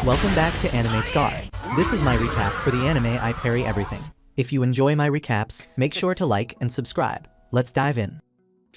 Welcome back to Anime Scar. This is my recap for the anime I Parry Everything. If you enjoy my recaps, make sure to like and subscribe. Let's dive in.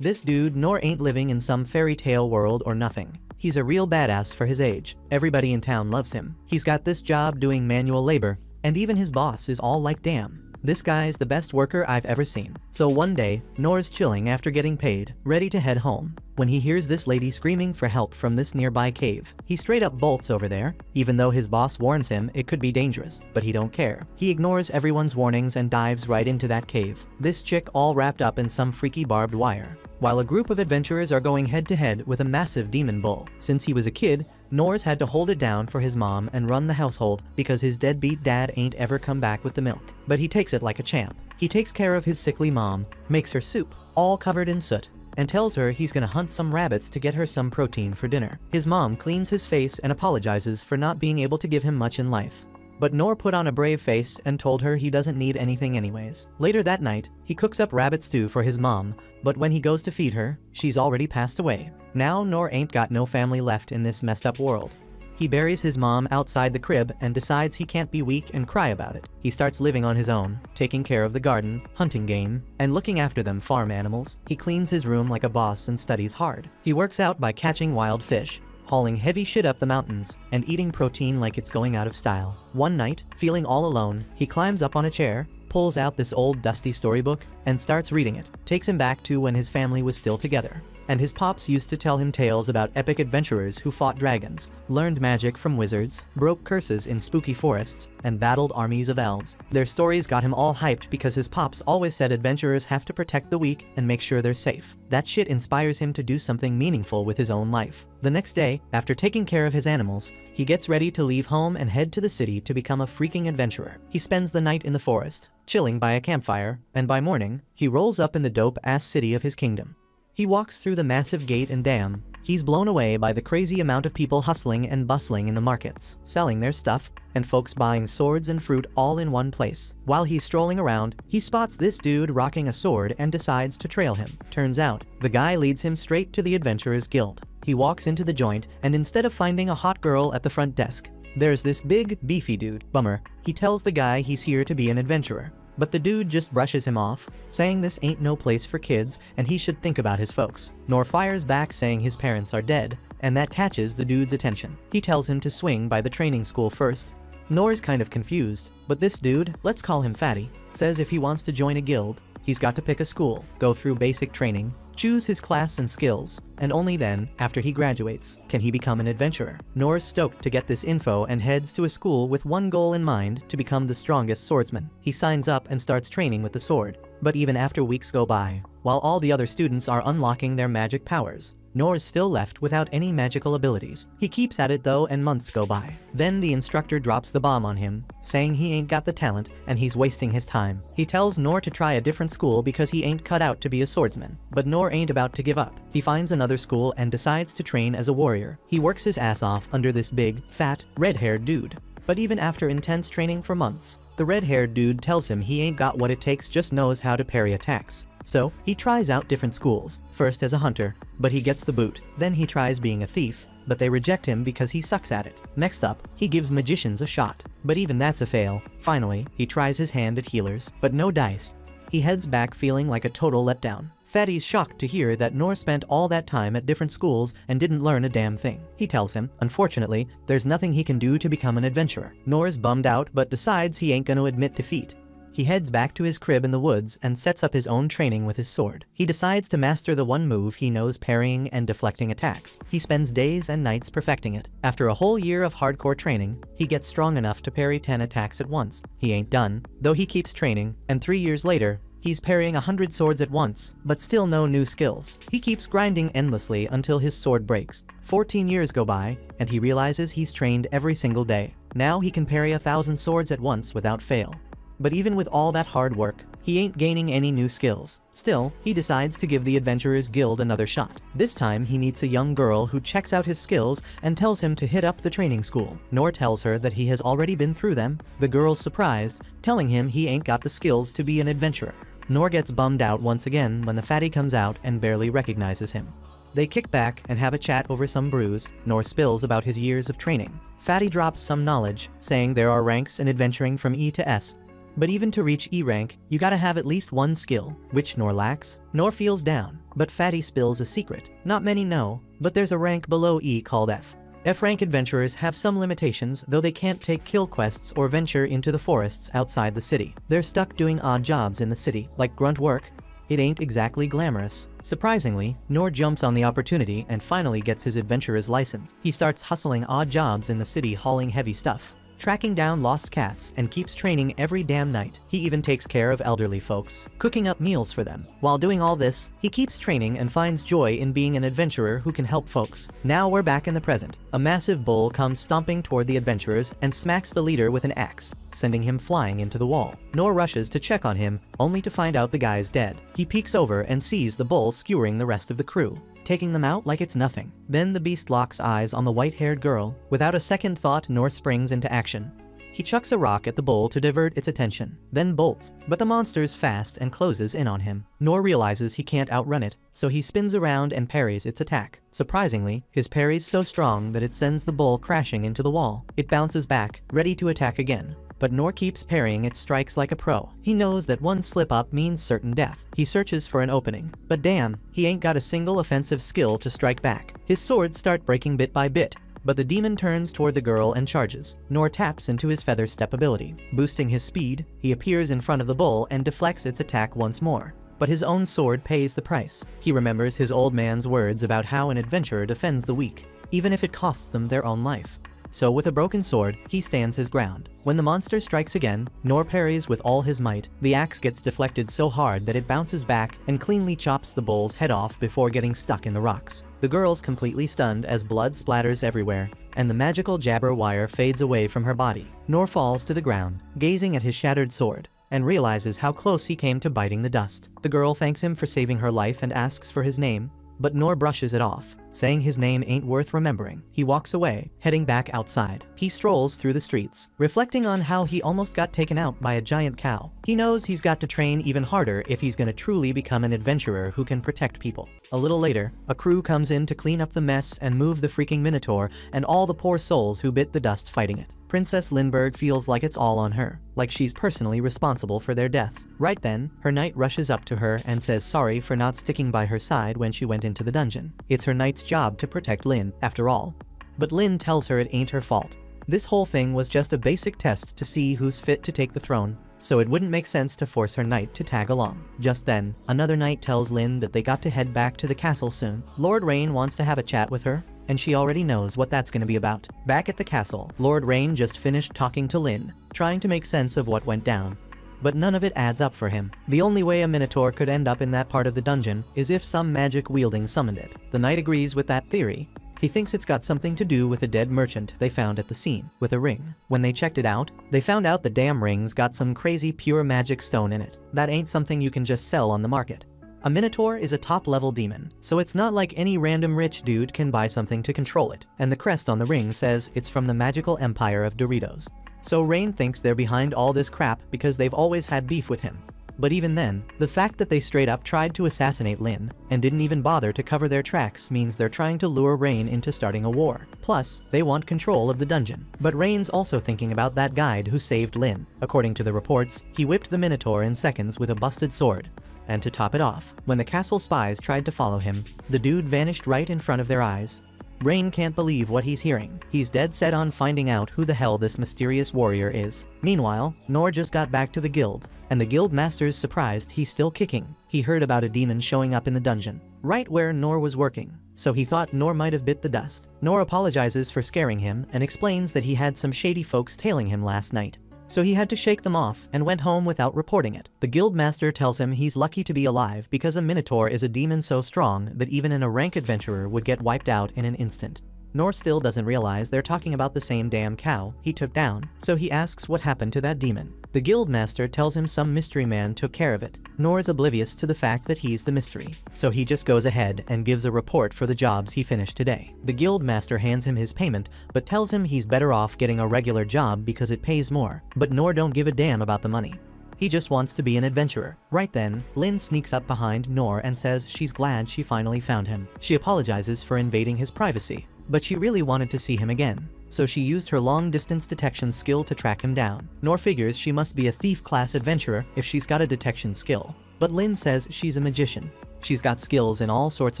This dude Nor ain't living in some fairy tale world or nothing. He's a real badass for his age. Everybody in town loves him. He's got this job doing manual labor, and even his boss is all like, damn, this guy's the best worker I've ever seen. So one day, Nor's chilling after getting paid, ready to head home, when he hears this lady screaming for help from this nearby cave. He straight up bolts over there, even though his boss warns him it could be dangerous, but he don't care. He ignores everyone's warnings and dives right into that cave. This chick all wrapped up in some freaky barbed wire, while a group of adventurers are going head to head with a massive demon bull. Since he was a kid, Nor's had to hold it down for his mom and run the household because his deadbeat dad ain't ever come back with the milk. But he takes it like a champ. He takes care of his sickly mom, makes her soup, all covered in soot, and tells her he's gonna hunt some rabbits to get her some protein for dinner. His mom cleans his face and apologizes for not being able to give him much in life. But Nor put on a brave face and told her he doesn't need anything anyways. Later that night, he cooks up rabbit stew for his mom, but when he goes to feed her, she's already passed away. Now Nor ain't got no family left in this messed up world. He buries his mom outside the crib and decides he can't be weak and cry about it. He starts living on his own, taking care of the garden, hunting game, and looking after them farm animals. He cleans his room like a boss and studies hard. He works out by catching wild fish, hauling heavy shit up the mountains, and eating protein like it's going out of style. One night, feeling all alone, he climbs up on a chair, pulls out this old dusty storybook, and starts reading it. Takes him back to when his family was still together, and his pops used to tell him tales about epic adventurers who fought dragons, learned magic from wizards, broke curses in spooky forests, and battled armies of elves. Their stories got him all hyped because his pops always said adventurers have to protect the weak and make sure they're safe. That shit inspires him to do something meaningful with his own life. The next day, after taking care of his animals, he gets ready to leave home and head to the city to become a freaking adventurer. He spends the night in the forest, chilling by a campfire, and by morning, he rolls up in the dope-ass city of his kingdom. He walks through the massive gate and damn, he's blown away by the crazy amount of people hustling and bustling in the markets, selling their stuff, and folks buying swords and fruit all in one place. While he's strolling around, he spots this dude rocking a sword and decides to trail him. Turns out, the guy leads him straight to the Adventurers Guild. He walks into the joint, and instead of finding a hot girl at the front desk, there's this big, beefy dude. Bummer. He tells the guy he's here to be an adventurer, but the dude just brushes him off, saying this ain't no place for kids and he should think about his folks. Nor fires back saying his parents are dead, and that catches the dude's attention. He tells him to swing by the training school first. Nor's kind of confused, but this dude, let's call him Fatty, says if he wants to join a guild, he's got to pick a school, go through basic training, choose his class and skills, and only then, after he graduates, can he become an adventurer. Nor's stoked to get this info and heads to a school with one goal in mind: to become the strongest swordsman. He signs up and starts training with the sword, but even after weeks go by, while all the other students are unlocking their magic powers, Nor's still left without any magical abilities. He keeps at it though, and months go by. Then the instructor drops the bomb on him, saying he ain't got the talent and he's wasting his time. He tells Nor to try a different school because he ain't cut out to be a swordsman. But Nor ain't about to give up. He finds another school and decides to train as a warrior. He works his ass off under this big, fat, red-haired dude. But even after intense training for months, the red-haired dude tells him he ain't got what it takes, just knows how to parry attacks. So, he tries out different schools, first as a hunter, but he gets the boot. Then he tries being a thief, but they reject him because he sucks at it. Next up, he gives magicians a shot, but even that's a fail. Finally, he tries his hand at healers, but no dice. He heads back feeling like a total letdown. Fatty's shocked to hear that Nor spent all that time at different schools and didn't learn a damn thing. He tells him, unfortunately, there's nothing he can do to become an adventurer. Nor's bummed out but decides he ain't gonna admit defeat. He heads back to his crib in the woods and sets up his own training with his sword. He decides to master the one move he knows: parrying and deflecting attacks. He spends days and nights perfecting it. After a whole year of hardcore training, he gets strong enough to parry 10 attacks at once. He ain't done, though he keeps training, and 3 years later, he's parrying 100 swords at once, but still no new skills. He keeps grinding endlessly until his sword breaks. 14 years go by, and he realizes he's trained every single day. Now he can parry 1,000 swords at once without fail. But even with all that hard work, he ain't gaining any new skills. Still, he decides to give the Adventurers Guild another shot. This time, he meets a young girl who checks out his skills and tells him to hit up the training school. Nor tells her that he has already been through them. The girl's surprised, telling him he ain't got the skills to be an adventurer. Nor gets bummed out once again when the fatty comes out and barely recognizes him. They kick back and have a chat over some brews. Nor spills about his years of training. Fatty drops some knowledge, saying there are ranks in adventuring from E to S. But even to reach E rank, you gotta have at least one skill, which Nor lacks. Nor feels down, but Fatty spills a secret. Not many know, but there's a rank below E called F. F-rank adventurers have some limitations, though they can't take kill quests or venture into the forests outside the city. They're stuck doing odd jobs in the city, like grunt work. It ain't exactly glamorous. Surprisingly, Nor jumps on the opportunity and finally gets his adventurer's license. He starts hustling odd jobs in the city, hauling heavy stuff, tracking down lost cats, and keeps training every damn night. He even takes care of elderly folks, cooking up meals for them. While doing all this, he keeps training and finds joy in being an adventurer who can help folks. Now we're back in the present. A massive bull comes stomping toward the adventurers and smacks the leader with an axe, sending him flying into the wall. Nor rushes to check on him, only to find out the guy's dead. He peeks over and sees the bull skewering the rest of the crew, taking them out like it's nothing. Then the beast locks eyes on the white-haired girl. Without a second thought, Nor springs into action. He chucks a rock at the bull to divert its attention, then bolts, but the monster's fast and closes in on him. Nor realizes he can't outrun it, so he spins around and parries its attack. Surprisingly, his parry's so strong that it sends the bull crashing into the wall. It bounces back, ready to attack again. But Nor keeps parrying its strikes like a pro. He knows that one slip-up means certain death. He searches for an opening, but damn, he ain't got a single offensive skill to strike back. His swords start breaking bit by bit, but the demon turns toward the girl and charges. Nor taps into his feather step ability. Boosting his speed, he appears in front of the bull and deflects its attack once more. But his own sword pays the price. He remembers his old man's words about how an adventurer defends the weak, even if it costs them their own life. So with a broken sword, he stands his ground. When the monster strikes again, Nor parries with all his might. The axe gets deflected so hard that it bounces back and cleanly chops the bull's head off before getting stuck in the rocks. The girl's completely stunned as blood splatters everywhere, and the magical jabber wire fades away from her body. Nor falls to the ground, gazing at his shattered sword, and realizes how close he came to biting the dust. The girl thanks him for saving her life and asks for his name, but Nor brushes it off, saying his name ain't worth remembering. He walks away, heading back outside. He strolls through the streets, reflecting on how he almost got taken out by a giant cow. He knows he's got to train even harder if he's gonna truly become an adventurer who can protect people. A little later, a crew comes in to clean up the mess and move the freaking Minotaur and all the poor souls who bit the dust fighting it. Princess Lindbergh feels like it's all on her, like she's personally responsible for their deaths. Right then, her knight rushes up to her and says sorry for not sticking by her side when she went into the dungeon. It's her knight's job to protect Lynn, after all. But Lynn tells her it ain't her fault. This whole thing was just a basic test to see who's fit to take the throne, so it wouldn't make sense to force her knight to tag along. Just then, another knight tells Lynn that they got to head back to the castle soon. Lord Rain wants to have a chat with her, and she already knows what that's gonna be about. Back at the castle, Lord Rain just finished talking to Lynn, trying to make sense of what went down. But none of it adds up for him. The only way a Minotaur could end up in that part of the dungeon is if some magic-wielding summoned it. The knight agrees with that theory. He thinks it's got something to do with a dead merchant they found at the scene, with a ring. When they checked it out, they found out the damn ring's got some crazy pure magic stone in it. That ain't something you can just sell on the market. A Minotaur is a top-level demon, so it's not like any random rich dude can buy something to control it, and the crest on the ring says it's from the magical empire of Doritos. So Rain thinks they're behind all this crap because they've always had beef with him. But even then, the fact that they straight up tried to assassinate Lynn and didn't even bother to cover their tracks means they're trying to lure Rain into starting a war. Plus, they want control of the dungeon. But Rain's also thinking about that guide who saved Lynn. According to the reports, he whipped the Minotaur in seconds with a busted sword. And to top it off, when the castle spies tried to follow him, the dude vanished right in front of their eyes. Rain can't believe what he's hearing. He's dead set on finding out who the hell this mysterious warrior is. Meanwhile, Nor just got back to the guild, and the guild master's surprised he's still kicking. He heard about a demon showing up in the dungeon, right where Nor was working, so he thought Nor might have bit the dust. Nor apologizes for scaring him and explains that he had some shady folks tailing him last night, so he had to shake them off and went home without reporting it. The guild master tells him he's lucky to be alive because a Minotaur is a demon so strong that even a rank adventurer would get wiped out in an instant. Nor still doesn't realize they're talking about the same damn cow he took down, so he asks what happened to that demon. The guild master tells him some mystery man took care of it. Nor is oblivious to the fact that he's the mystery, so he just goes ahead and gives a report for the jobs he finished today. The guild master hands him his payment, but tells him he's better off getting a regular job because it pays more. But Nor don't give a damn about the money. He just wants to be an adventurer. Right then, Lynn sneaks up behind Nor and says she's glad she finally found him. She apologizes for invading his privacy, but she really wanted to see him again, so she used her long-distance detection skill to track him down. Nor figures she must be a thief-class adventurer if she's got a detection skill, but Lynn says she's a magician. She's got skills in all sorts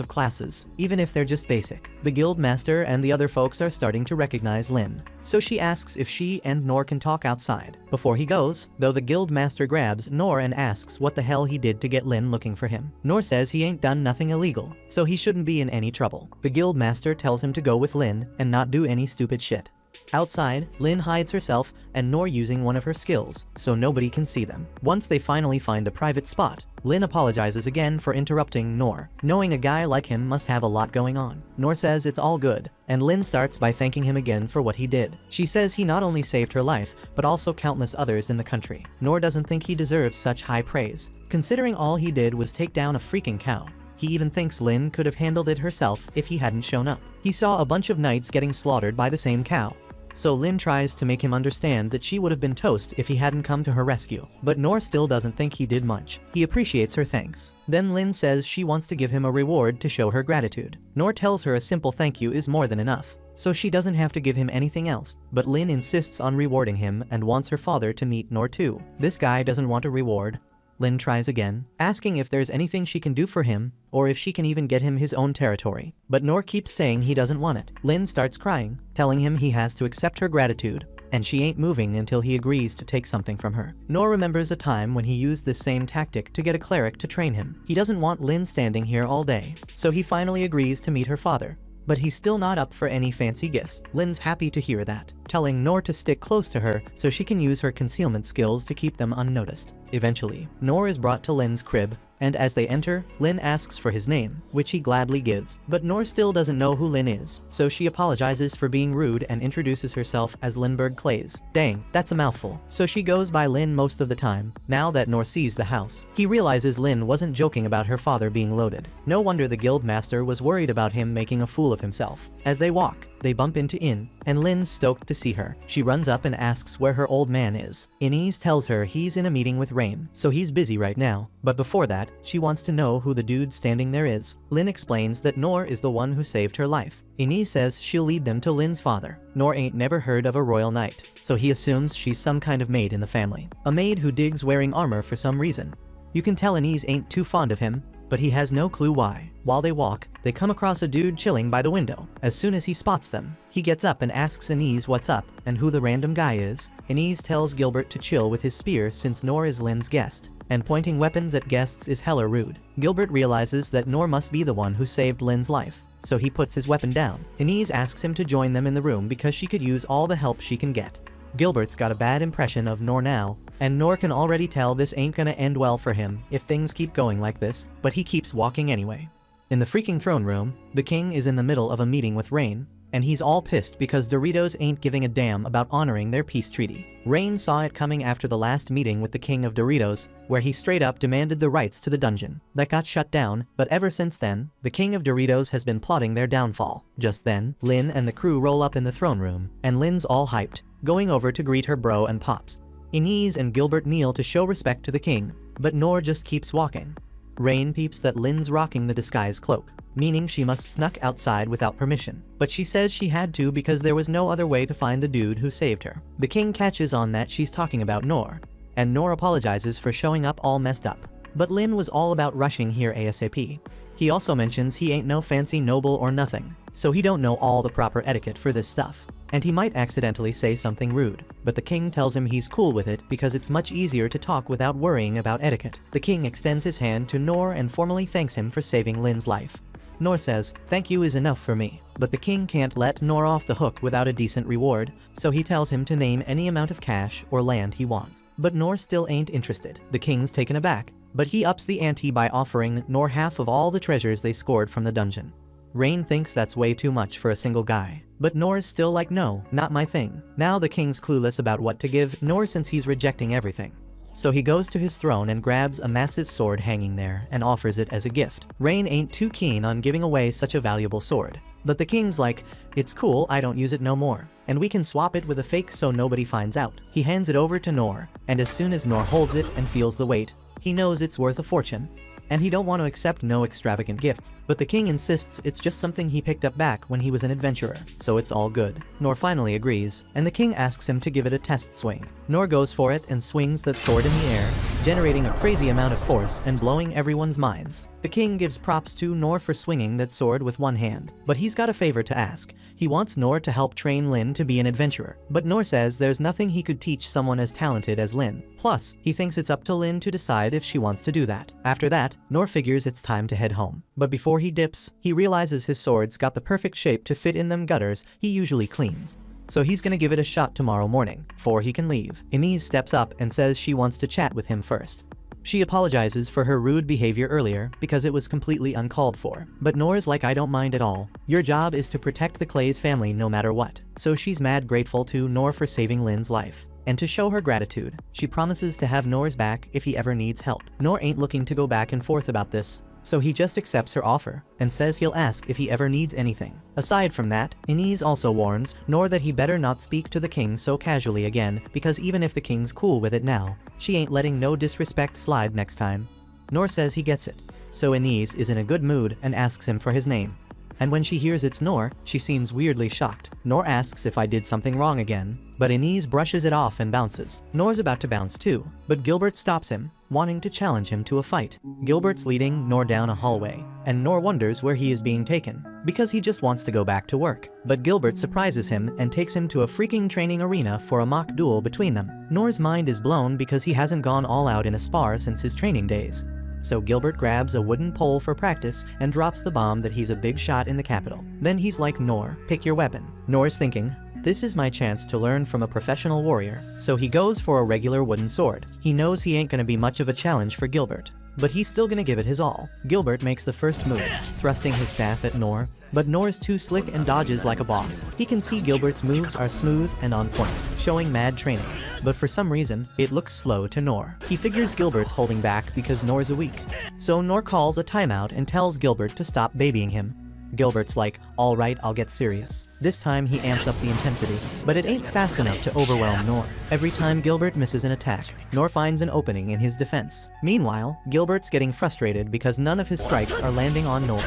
of classes, even if they're just basic. The guild master and the other folks are starting to recognize Lynn, so she asks if she and Nor can talk outside. Before he goes, though, the guild master grabs Nor and asks what the hell he did to get Lynn looking for him. Nor says he ain't done nothing illegal, so he shouldn't be in any trouble. The guild master tells him to go with Lynn and not do any stupid shit. Outside, Lynn hides herself and Nor using one of her skills, so nobody can see them. Once they finally find a private spot, Lynn apologizes again for interrupting Nor, knowing a guy like him must have a lot going on. Nor says it's all good, and Lynn starts by thanking him again for what he did. She says he not only saved her life, but also countless others in the country. Nor doesn't think he deserves such high praise, considering all he did was take down a freaking cow. He even thinks Lynn could have handled it herself if he hadn't shown up. He saw a bunch of knights getting slaughtered by the same cow, so Lynn tries to make him understand that she would have been toast if he hadn't come to her rescue. But Nor still doesn't think he did much. He appreciates her thanks. Then Lynn says she wants to give him a reward to show her gratitude. Nor tells her a simple thank you is more than enough, so she doesn't have to give him anything else. But Lynn insists on rewarding him and wants her father to meet Nor too. This guy doesn't want a reward. Lynn tries again, asking if there's anything she can do for him, or if she can even get him his own territory. But Nor keeps saying he doesn't want it. Lynn starts crying, telling him he has to accept her gratitude, and she ain't moving until he agrees to take something from her. Nor remembers a time when he used this same tactic to get a cleric to train him. He doesn't want Lynn standing here all day, so he finally agrees to meet her father. But he's still not up for any fancy gifts. Lynn's happy to hear that, telling Nor to stick close to her so she can use her concealment skills to keep them unnoticed. Eventually, Nor is brought to Lynn's crib, and as they enter, Lynn asks for his name, which he gladly gives. But Nor still doesn't know who Lynn is, so she apologizes for being rude and introduces herself as Lynberg Clays. Dang, that's a mouthful. So she goes by Lynn most of the time. Now that Nor sees the house, he realizes Lynn wasn't joking about her father being loaded. No wonder the guild master was worried about him making a fool of himself. As they walk, they bump into Inn, and Lynn's stoked to see her. She runs up and asks where her old man is. Inez tells her he's in a meeting with Rain, so he's busy right now. But before that, she wants to know who the dude standing there is. Lynn explains that Nor is the one who saved her life. Inez says she'll lead them to Lynn's father. Nor ain't never heard of a royal knight, so he assumes she's some kind of maid in the family. A maid who digs wearing armor for some reason. You can tell Inez ain't too fond of him, but he has no clue why. While they walk, they come across a dude chilling by the window. As soon as he spots them, he gets up and asks Inez what's up and who the random guy is. Inez tells Gilbert to chill with his spear since Nor is Lynn's guest, and pointing weapons at guests is hella rude. Gilbert realizes that Nor must be the one who saved Lynn's life, so he puts his weapon down. Inez asks him to join them in the room because she could use all the help she can get. Gilbert's got a bad impression of Nor now, and Nor can already tell this ain't gonna end well for him if things keep going like this, but he keeps walking anyway. In the freaking throne room, the king is in the middle of a meeting with Rain, and he's all pissed because Doritos ain't giving a damn about honoring their peace treaty. Rain saw it coming after the last meeting with the king of Doritos, where he straight up demanded the rights to the dungeon. That got shut down, but ever since then, the king of Doritos has been plotting their downfall. Just then, Lynn and the crew roll up in the throne room, and Lynn's all hyped, going over to greet her bro and pops. Inez and Gilbert kneel to show respect to the king, but Nor just keeps walking. Rain peeps that Lynn's rocking the disguise cloak, meaning she must snuck outside without permission. But she says she had to because there was no other way to find the dude who saved her. The king catches on that she's talking about Nor, and Nor apologizes for showing up all messed up. But Lynn was all about rushing here ASAP. He also mentions he ain't no fancy noble or nothing, so he don't know all the proper etiquette for this stuff, and he might accidentally say something rude. But the king tells him he's cool with it because it's much easier to talk without worrying about etiquette. The king extends his hand to Nor and formally thanks him for saving Lynn's life. Nor says, "Thank you is enough for me." But the king can't let Nor off the hook without a decent reward, so he tells him to name any amount of cash or land he wants. But Nor still ain't interested. The king's taken aback, but he ups the ante by offering Nor half of all the treasures they scored from the dungeon. Rain thinks that's way too much for a single guy, but Nor's still like, no, not my thing. Now the king's clueless about what to give Nor since he's rejecting everything. So he goes to his throne and grabs a massive sword hanging there and offers it as a gift. Rain ain't too keen on giving away such a valuable sword. But the king's like, "It's cool, I don't use it no more. And we can swap it with a fake so nobody finds out." He hands it over to Nor, and as soon as Nor holds it and feels the weight, he knows it's worth a fortune. And he don't want to accept no extravagant gifts, but the king insists it's just something he picked up back when he was an adventurer, so it's all good. Nor finally agrees, and the king asks him to give it a test swing. Nor goes for it and swings that sword in the air, generating a crazy amount of force and blowing everyone's minds. The king gives props to Nor for swinging that sword with one hand, but he's got a favor to ask. He wants Nor to help train Lynn to be an adventurer, but Nor says there's nothing he could teach someone as talented as Lynn. Plus, he thinks it's up to Lynn to decide if she wants to do that. After that, Nor figures it's time to head home. But before he dips, he realizes his sword's got the perfect shape to fit in them gutters he usually cleans. So he's gonna give it a shot tomorrow morning, before he can leave. Inez steps up and says she wants to chat with him first. She apologizes for her rude behavior earlier because it was completely uncalled for. But Nor's like, "I don't mind at all. Your job is to protect the Clay's family no matter what." So she's mad grateful to Nor for saving Lynn's life. And to show her gratitude, she promises to have Nor's back if he ever needs help. Nor ain't looking to go back and forth about this, so he just accepts her offer and says he'll ask if he ever needs anything. Aside from that, Inez also warns Nor that he better not speak to the king so casually again, because even if the king's cool with it now, she ain't letting no disrespect slide next time. Nor says he gets it, so Inez is in a good mood and asks him for his name. And when she hears it's Nor, she seems weirdly shocked. Nor asks if I did something wrong again, but Inez brushes it off and bounces. Nor's about to bounce too, but Gilbert stops him, wanting to challenge him to a fight. Gilbert's leading Nor down a hallway, and Nor wonders where he is being taken, because he just wants to go back to work. But Gilbert surprises him and takes him to a freaking training arena for a mock duel between them. Nor's mind is blown because he hasn't gone all out in a spar since his training days. So Gilbert grabs a wooden pole for practice and drops the bomb that he's a big shot in the capital. Then he's like, "Nor, pick your weapon." Nor's thinking, this is my chance to learn from a professional warrior, so he goes for a regular wooden sword. He knows he ain't gonna be much of a challenge for Gilbert, but he's still gonna give it his all. Gilbert makes the first move, thrusting his staff at Nor, but Nor's too slick and dodges like a boss. He can see Gilbert's moves are smooth and on point, showing mad training, but for some reason, it looks slow to Nor. He figures Gilbert's holding back because Nor's a weak, so Nor calls a timeout and tells Gilbert to stop babying him. Gilbert's like, "Alright, I'll get serious." This time he amps up the intensity, but it ain't fast enough to overwhelm Nor. Every time Gilbert misses an attack, Nor finds an opening in his defense. Meanwhile, Gilbert's getting frustrated because none of his strikes are landing on Nor,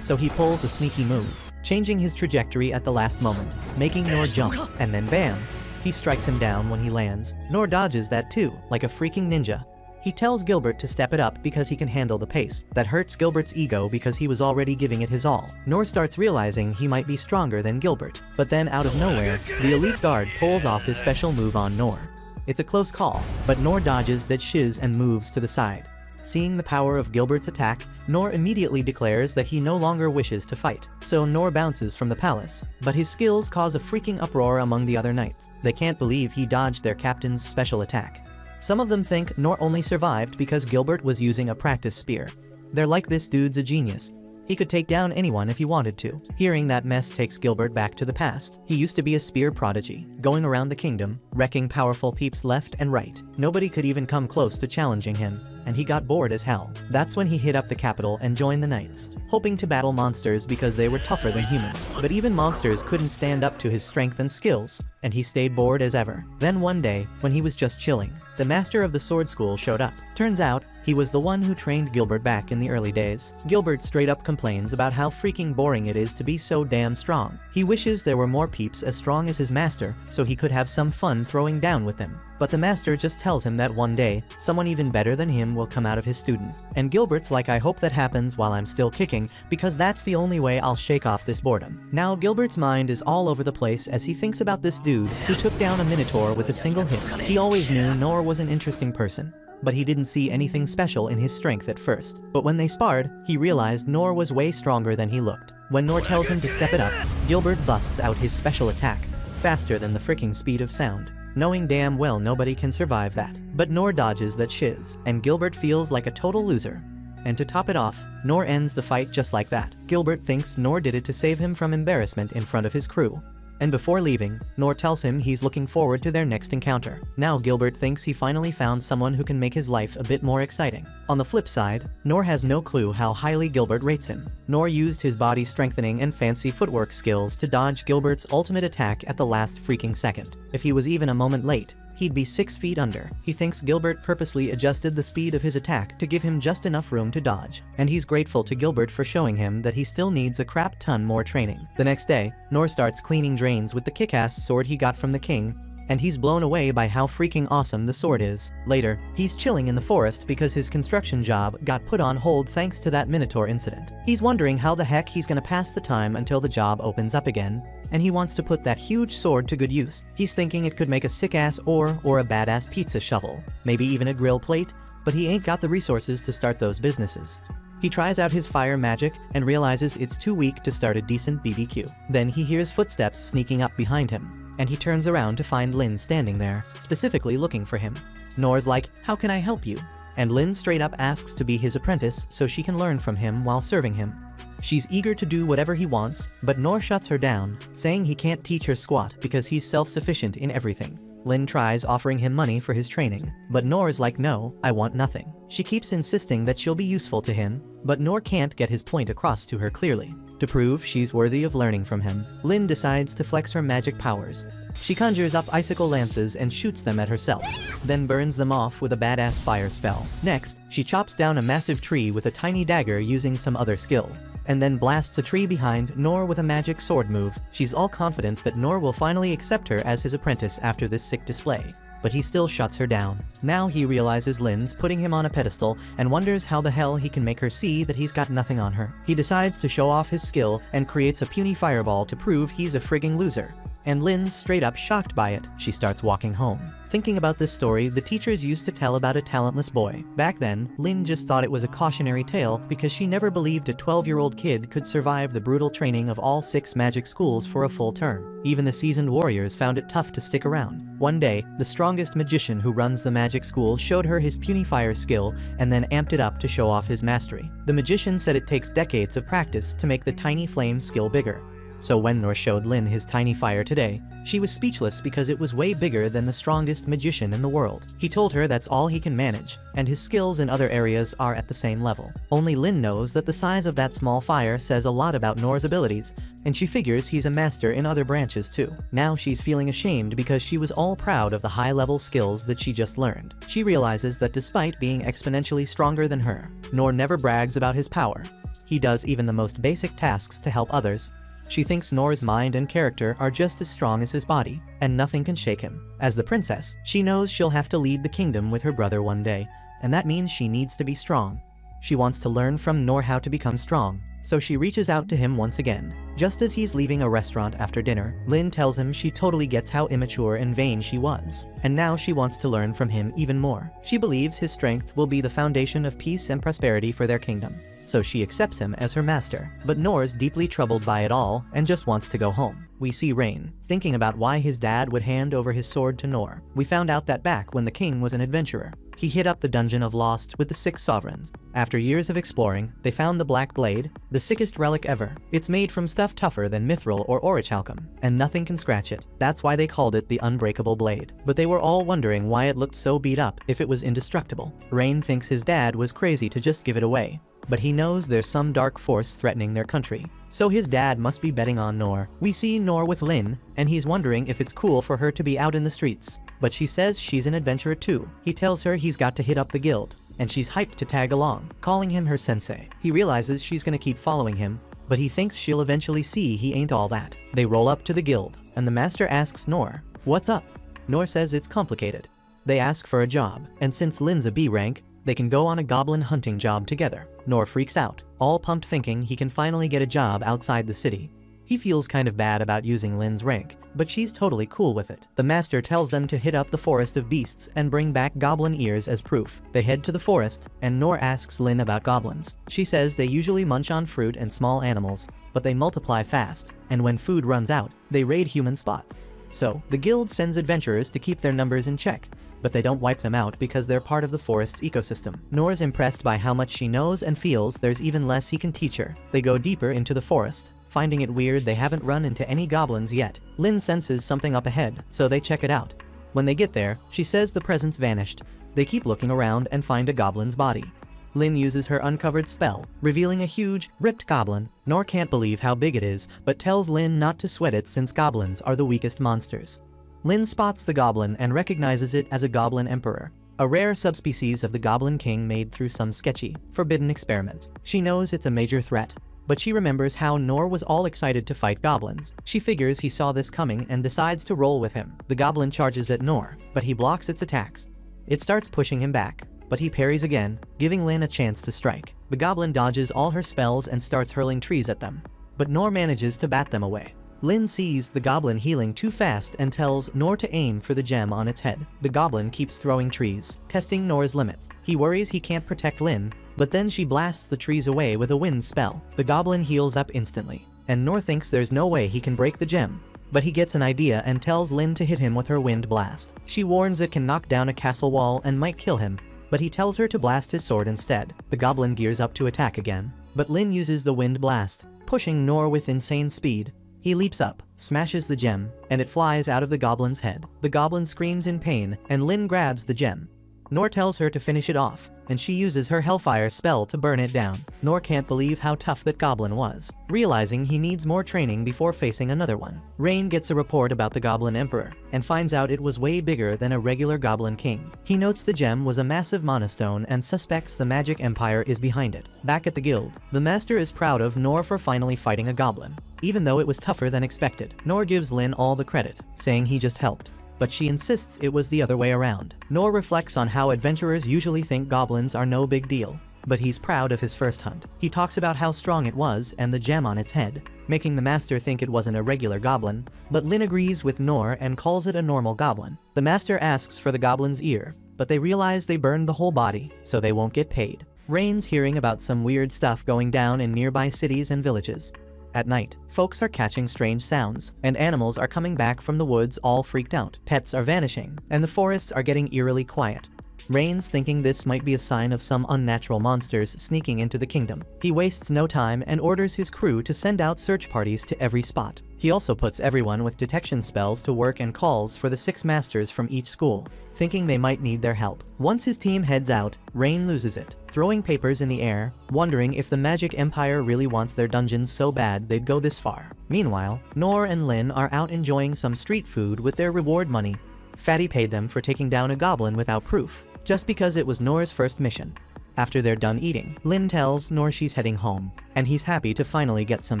so he pulls a sneaky move, changing his trajectory at the last moment, making Nor jump, and then bam! He strikes him down when he lands. Nor dodges that too, like a freaking ninja. He tells Gilbert to step it up because he can handle the pace. That hurts Gilbert's ego because he was already giving it his all. Nor starts realizing he might be stronger than Gilbert. But then out of nowhere, the elite guard pulls off his special move on Nor. It's a close call, but Nor dodges that shiz and moves to the side. Seeing the power of Gilbert's attack, Nor immediately declares that he no longer wishes to fight. So Nor bounces from the palace, but his skills cause a freaking uproar among the other knights. They can't believe he dodged their captain's special attack. Some of them think Nor only survived because Gilbert was using a practice spear. They're like, "This dude's a genius. He could take down anyone if he wanted to." Hearing that mess takes Gilbert back to the past. He used to be a spear prodigy, going around the kingdom, wrecking powerful peeps left and right. Nobody could even come close to challenging him, and he got bored as hell. That's when he hit up the capital and joined the knights, hoping to battle monsters because they were tougher than humans. But even monsters couldn't stand up to his strength and skills, and he stayed bored as ever. Then one day, when he was just chilling, the master of the sword school showed up. Turns out, he was the one who trained Gilbert back in the early days. Gilbert straight up complains about how freaking boring it is to be so damn strong. He wishes there were more peeps as strong as his master, so he could have some fun throwing down with them. But the master just tells him that one day, someone even better than him will come out of his students. And Gilbert's like, "I hope that happens while I'm still kicking, because that's the only way I'll shake off this boredom." Now Gilbert's mind is all over the place as he thinks about this dude who took down a minotaur with a single hit. He always knew Nor was an interesting person, but he didn't see anything special in his strength at first. But when they sparred, he realized Nor was way stronger than he looked. When Nor tells him to step it up, Gilbert busts out his special attack, faster than the freaking speed of sound, knowing damn well nobody can survive that. But Nor dodges that shiz, and Gilbert feels like a total loser. And to top it off, Nor ends the fight just like that. Gilbert thinks Nor did it to save him from embarrassment in front of his crew. and before leaving, Nor tells him he's looking forward to their next encounter. Now Gilbert thinks he finally found someone who can make his life a bit more exciting. On the flip side, Nor has no clue how highly Gilbert rates him. Nor used his body strengthening and fancy footwork skills to dodge Gilbert's ultimate attack at the last freaking second. If he was even a moment late, he'd be 6 feet under. He thinks Gilbert purposely adjusted the speed of his attack to give him just enough room to dodge, and he's grateful to Gilbert for showing him that he still needs a crap ton more training. The next day, Nor starts cleaning drains with the kick-ass sword he got from the king, and he's blown away by how freaking awesome the sword is. Later, he's chilling in the forest because his construction job got put on hold thanks to that Minotaur incident. He's wondering how the heck he's gonna pass the time until the job opens up again, and he wants to put that huge sword to good use. He's thinking it could make a sick-ass or a badass pizza shovel, maybe even a grill plate, but he ain't got the resources to start those businesses. He tries out his fire magic and realizes it's too weak to start a decent BBQ. Then he hears footsteps sneaking up behind him, and he turns around to find Lynn standing there, specifically looking for him. Nor's like, "How can I help you?" And Lynn straight up asks to be his apprentice so she can learn from him while serving him. She's eager to do whatever he wants, but Nor shuts her down, saying he can't teach her squat because he's self-sufficient in everything. Lynn tries offering him money for his training, but Nor's like, "No, I want nothing." She keeps insisting that she'll be useful to him, but Nor can't get his point across to her clearly. To prove she's worthy of learning from him, Lynn decides to flex her magic powers. She conjures up icicle lances and shoots them at herself, then burns them off with a badass fire spell. Next, she chops down a massive tree with a tiny dagger using some other skill, and then blasts a tree behind Nor with a magic sword move. She's all confident that Nor will finally accept her as his apprentice after this sick display, but he still shuts her down. Now he realizes Lynn's putting him on a pedestal and wonders how the hell he can make her see that he's got nothing on her. He decides to show off his skill and creates a puny fireball to prove he's a frigging loser. And Lynn's straight up shocked by it. She starts walking home. Thinking about this story the teachers used to tell about a talentless boy. Back then, Lynn just thought it was a cautionary tale because she never believed a 12-year-old kid could survive the brutal training of all 6 magic schools for a full term. Even the seasoned warriors found it tough to stick around. One day, the strongest magician who runs the magic school showed her his puny fire skill and then amped it up to show off his mastery. The magician said it takes decades of practice to make the tiny flame skill bigger. So when Nor showed Lynn his tiny fire today, she was speechless because it was way bigger than the strongest magician in the world. He told her that's all he can manage, and his skills in other areas are at the same level. Only Lynn knows that the size of that small fire says a lot about Nor's abilities, and she figures he's a master in other branches too. Now she's feeling ashamed because she was all proud of the high-level skills that she just learned. She realizes that despite being exponentially stronger than her, Nor never brags about his power. He does even the most basic tasks to help others. She thinks Nor's mind and character are just as strong as his body, and nothing can shake him. As the princess, she knows she'll have to lead the kingdom with her brother one day, and that means she needs to be strong. She wants to learn from Nor how to become strong, so she reaches out to him once again. Just as he's leaving a restaurant after dinner, Lynn tells him she totally gets how immature and vain she was, and now she wants to learn from him even more. She believes his strength will be the foundation of peace and prosperity for their kingdom. So she accepts him as her master, but Nor's deeply troubled by it all and just wants to go home. We see Rain, thinking about why his dad would hand over his sword to Nor. We found out that back when the king was an adventurer, he hit up the Dungeon of Lost with the 6 sovereigns. After years of exploring, they found the Black Blade, the sickest relic ever. It's made from stuff tougher than mithril or orichalcum, and nothing can scratch it. That's why they called it the unbreakable blade. But they were all wondering why it looked so beat up if it was indestructible. Rain thinks his dad was crazy to just give it away, but he knows there's some dark force threatening their country. So his dad must be betting on Nor. We see Nor with Lynn, and he's wondering if it's cool for her to be out in the streets. But she says she's an adventurer too. He tells her he's got to hit up the guild, and she's hyped to tag along, calling him her sensei. He realizes she's gonna keep following him, but he thinks she'll eventually see he ain't all that. They roll up to the guild, and the master asks Nor, "What's up?" Nor says it's complicated. They ask for a job, and since Lynn's a B rank, they can go on a goblin hunting job together. Nor freaks out, all pumped thinking he can finally get a job outside the city. He feels kind of bad about using Lynn's rank, but she's totally cool with it. The master tells them to hit up the forest of beasts and bring back goblin ears as proof. They head to the forest, and Nor asks Lynn about goblins. She says they usually munch on fruit and small animals, but they multiply fast, and when food runs out, they raid human spots. So, the guild sends adventurers to keep their numbers in check, but they don't wipe them out because they're part of the forest's ecosystem. Nor's impressed by how much she knows and feels there's even less he can teach her. They go deeper into the forest, Finding it weird they haven't run into any goblins yet, Lynn senses something up ahead, so they check it out. When they get there, she says the presence vanished. They keep looking around and find a goblin's body. Lynn uses her uncovered spell, revealing a huge, ripped goblin. Nor can't believe how big it is, but tells Lynn not to sweat it since goblins are the weakest monsters. Lynn spots the goblin and recognizes it as a goblin emperor, a rare subspecies of the goblin king made through some sketchy, forbidden experiments. She knows it's a major threat, but she remembers how Nor was all excited to fight goblins. She figures he saw this coming and decides to roll with him. The goblin charges at Nor, but he blocks its attacks. It starts pushing him back, but he parries again, giving Lynn a chance to strike. The goblin dodges all her spells and starts hurling trees at them, but Nor manages to bat them away. Lynn sees the goblin healing too fast and tells Nor to aim for the gem on its head. The goblin keeps throwing trees, testing Nor's limits. He worries he can't protect Lynn, but then she blasts the trees away with a wind spell. The goblin heals up instantly, and Nor thinks there's no way he can break the gem. But he gets an idea and tells Lynn to hit him with her wind blast. She warns it can knock down a castle wall and might kill him, but he tells her to blast his sword instead. The goblin gears up to attack again, but Lynn uses the wind blast, pushing Nor with insane speed. He leaps up, smashes the gem, and it flies out of the goblin's head. The goblin screams in pain, and Lynn grabs the gem. Nor tells her to finish it off, and she uses her Hellfire spell to burn it down. Nor can't believe how tough that goblin was, realizing he needs more training before facing another one. Rain gets a report about the Goblin Emperor, and finds out it was way bigger than a regular Goblin King. He notes the gem was a massive monostone and suspects the Magic Empire is behind it. Back at the guild, the master is proud of Nor for finally fighting a goblin, even though it was tougher than expected. Nor gives Lynn all the credit, saying he just helped, but she insists it was the other way around. Nor reflects on how adventurers usually think goblins are no big deal, but he's proud of his first hunt. He talks about how strong it was and the gem on its head, making the master think it wasn't a regular goblin, but Lynn agrees with Nor and calls it a normal goblin. The master asks for the goblin's ear, but they realize they burned the whole body, so they won't get paid. Rain's hearing about some weird stuff going down in nearby cities and villages. At night, folks are catching strange sounds, and animals are coming back from the woods all freaked out. Pets are vanishing, and the forests are getting eerily quiet. Rain's thinking this might be a sign of some unnatural monsters sneaking into the kingdom. He wastes no time and orders his crew to send out search parties to every spot. He also puts everyone with detection spells to work and calls for the 6 masters from each school, thinking they might need their help. Once his team heads out, Rain loses it, throwing papers in the air, wondering if the Magic Empire really wants their dungeons so bad they'd go this far. Meanwhile, Nor and Lynn are out enjoying some street food with their reward money. Fatty paid them for taking down a goblin without proof, just because it was Nor's first mission. After they're done eating, Lynn tells Nor she's heading home, and he's happy to finally get some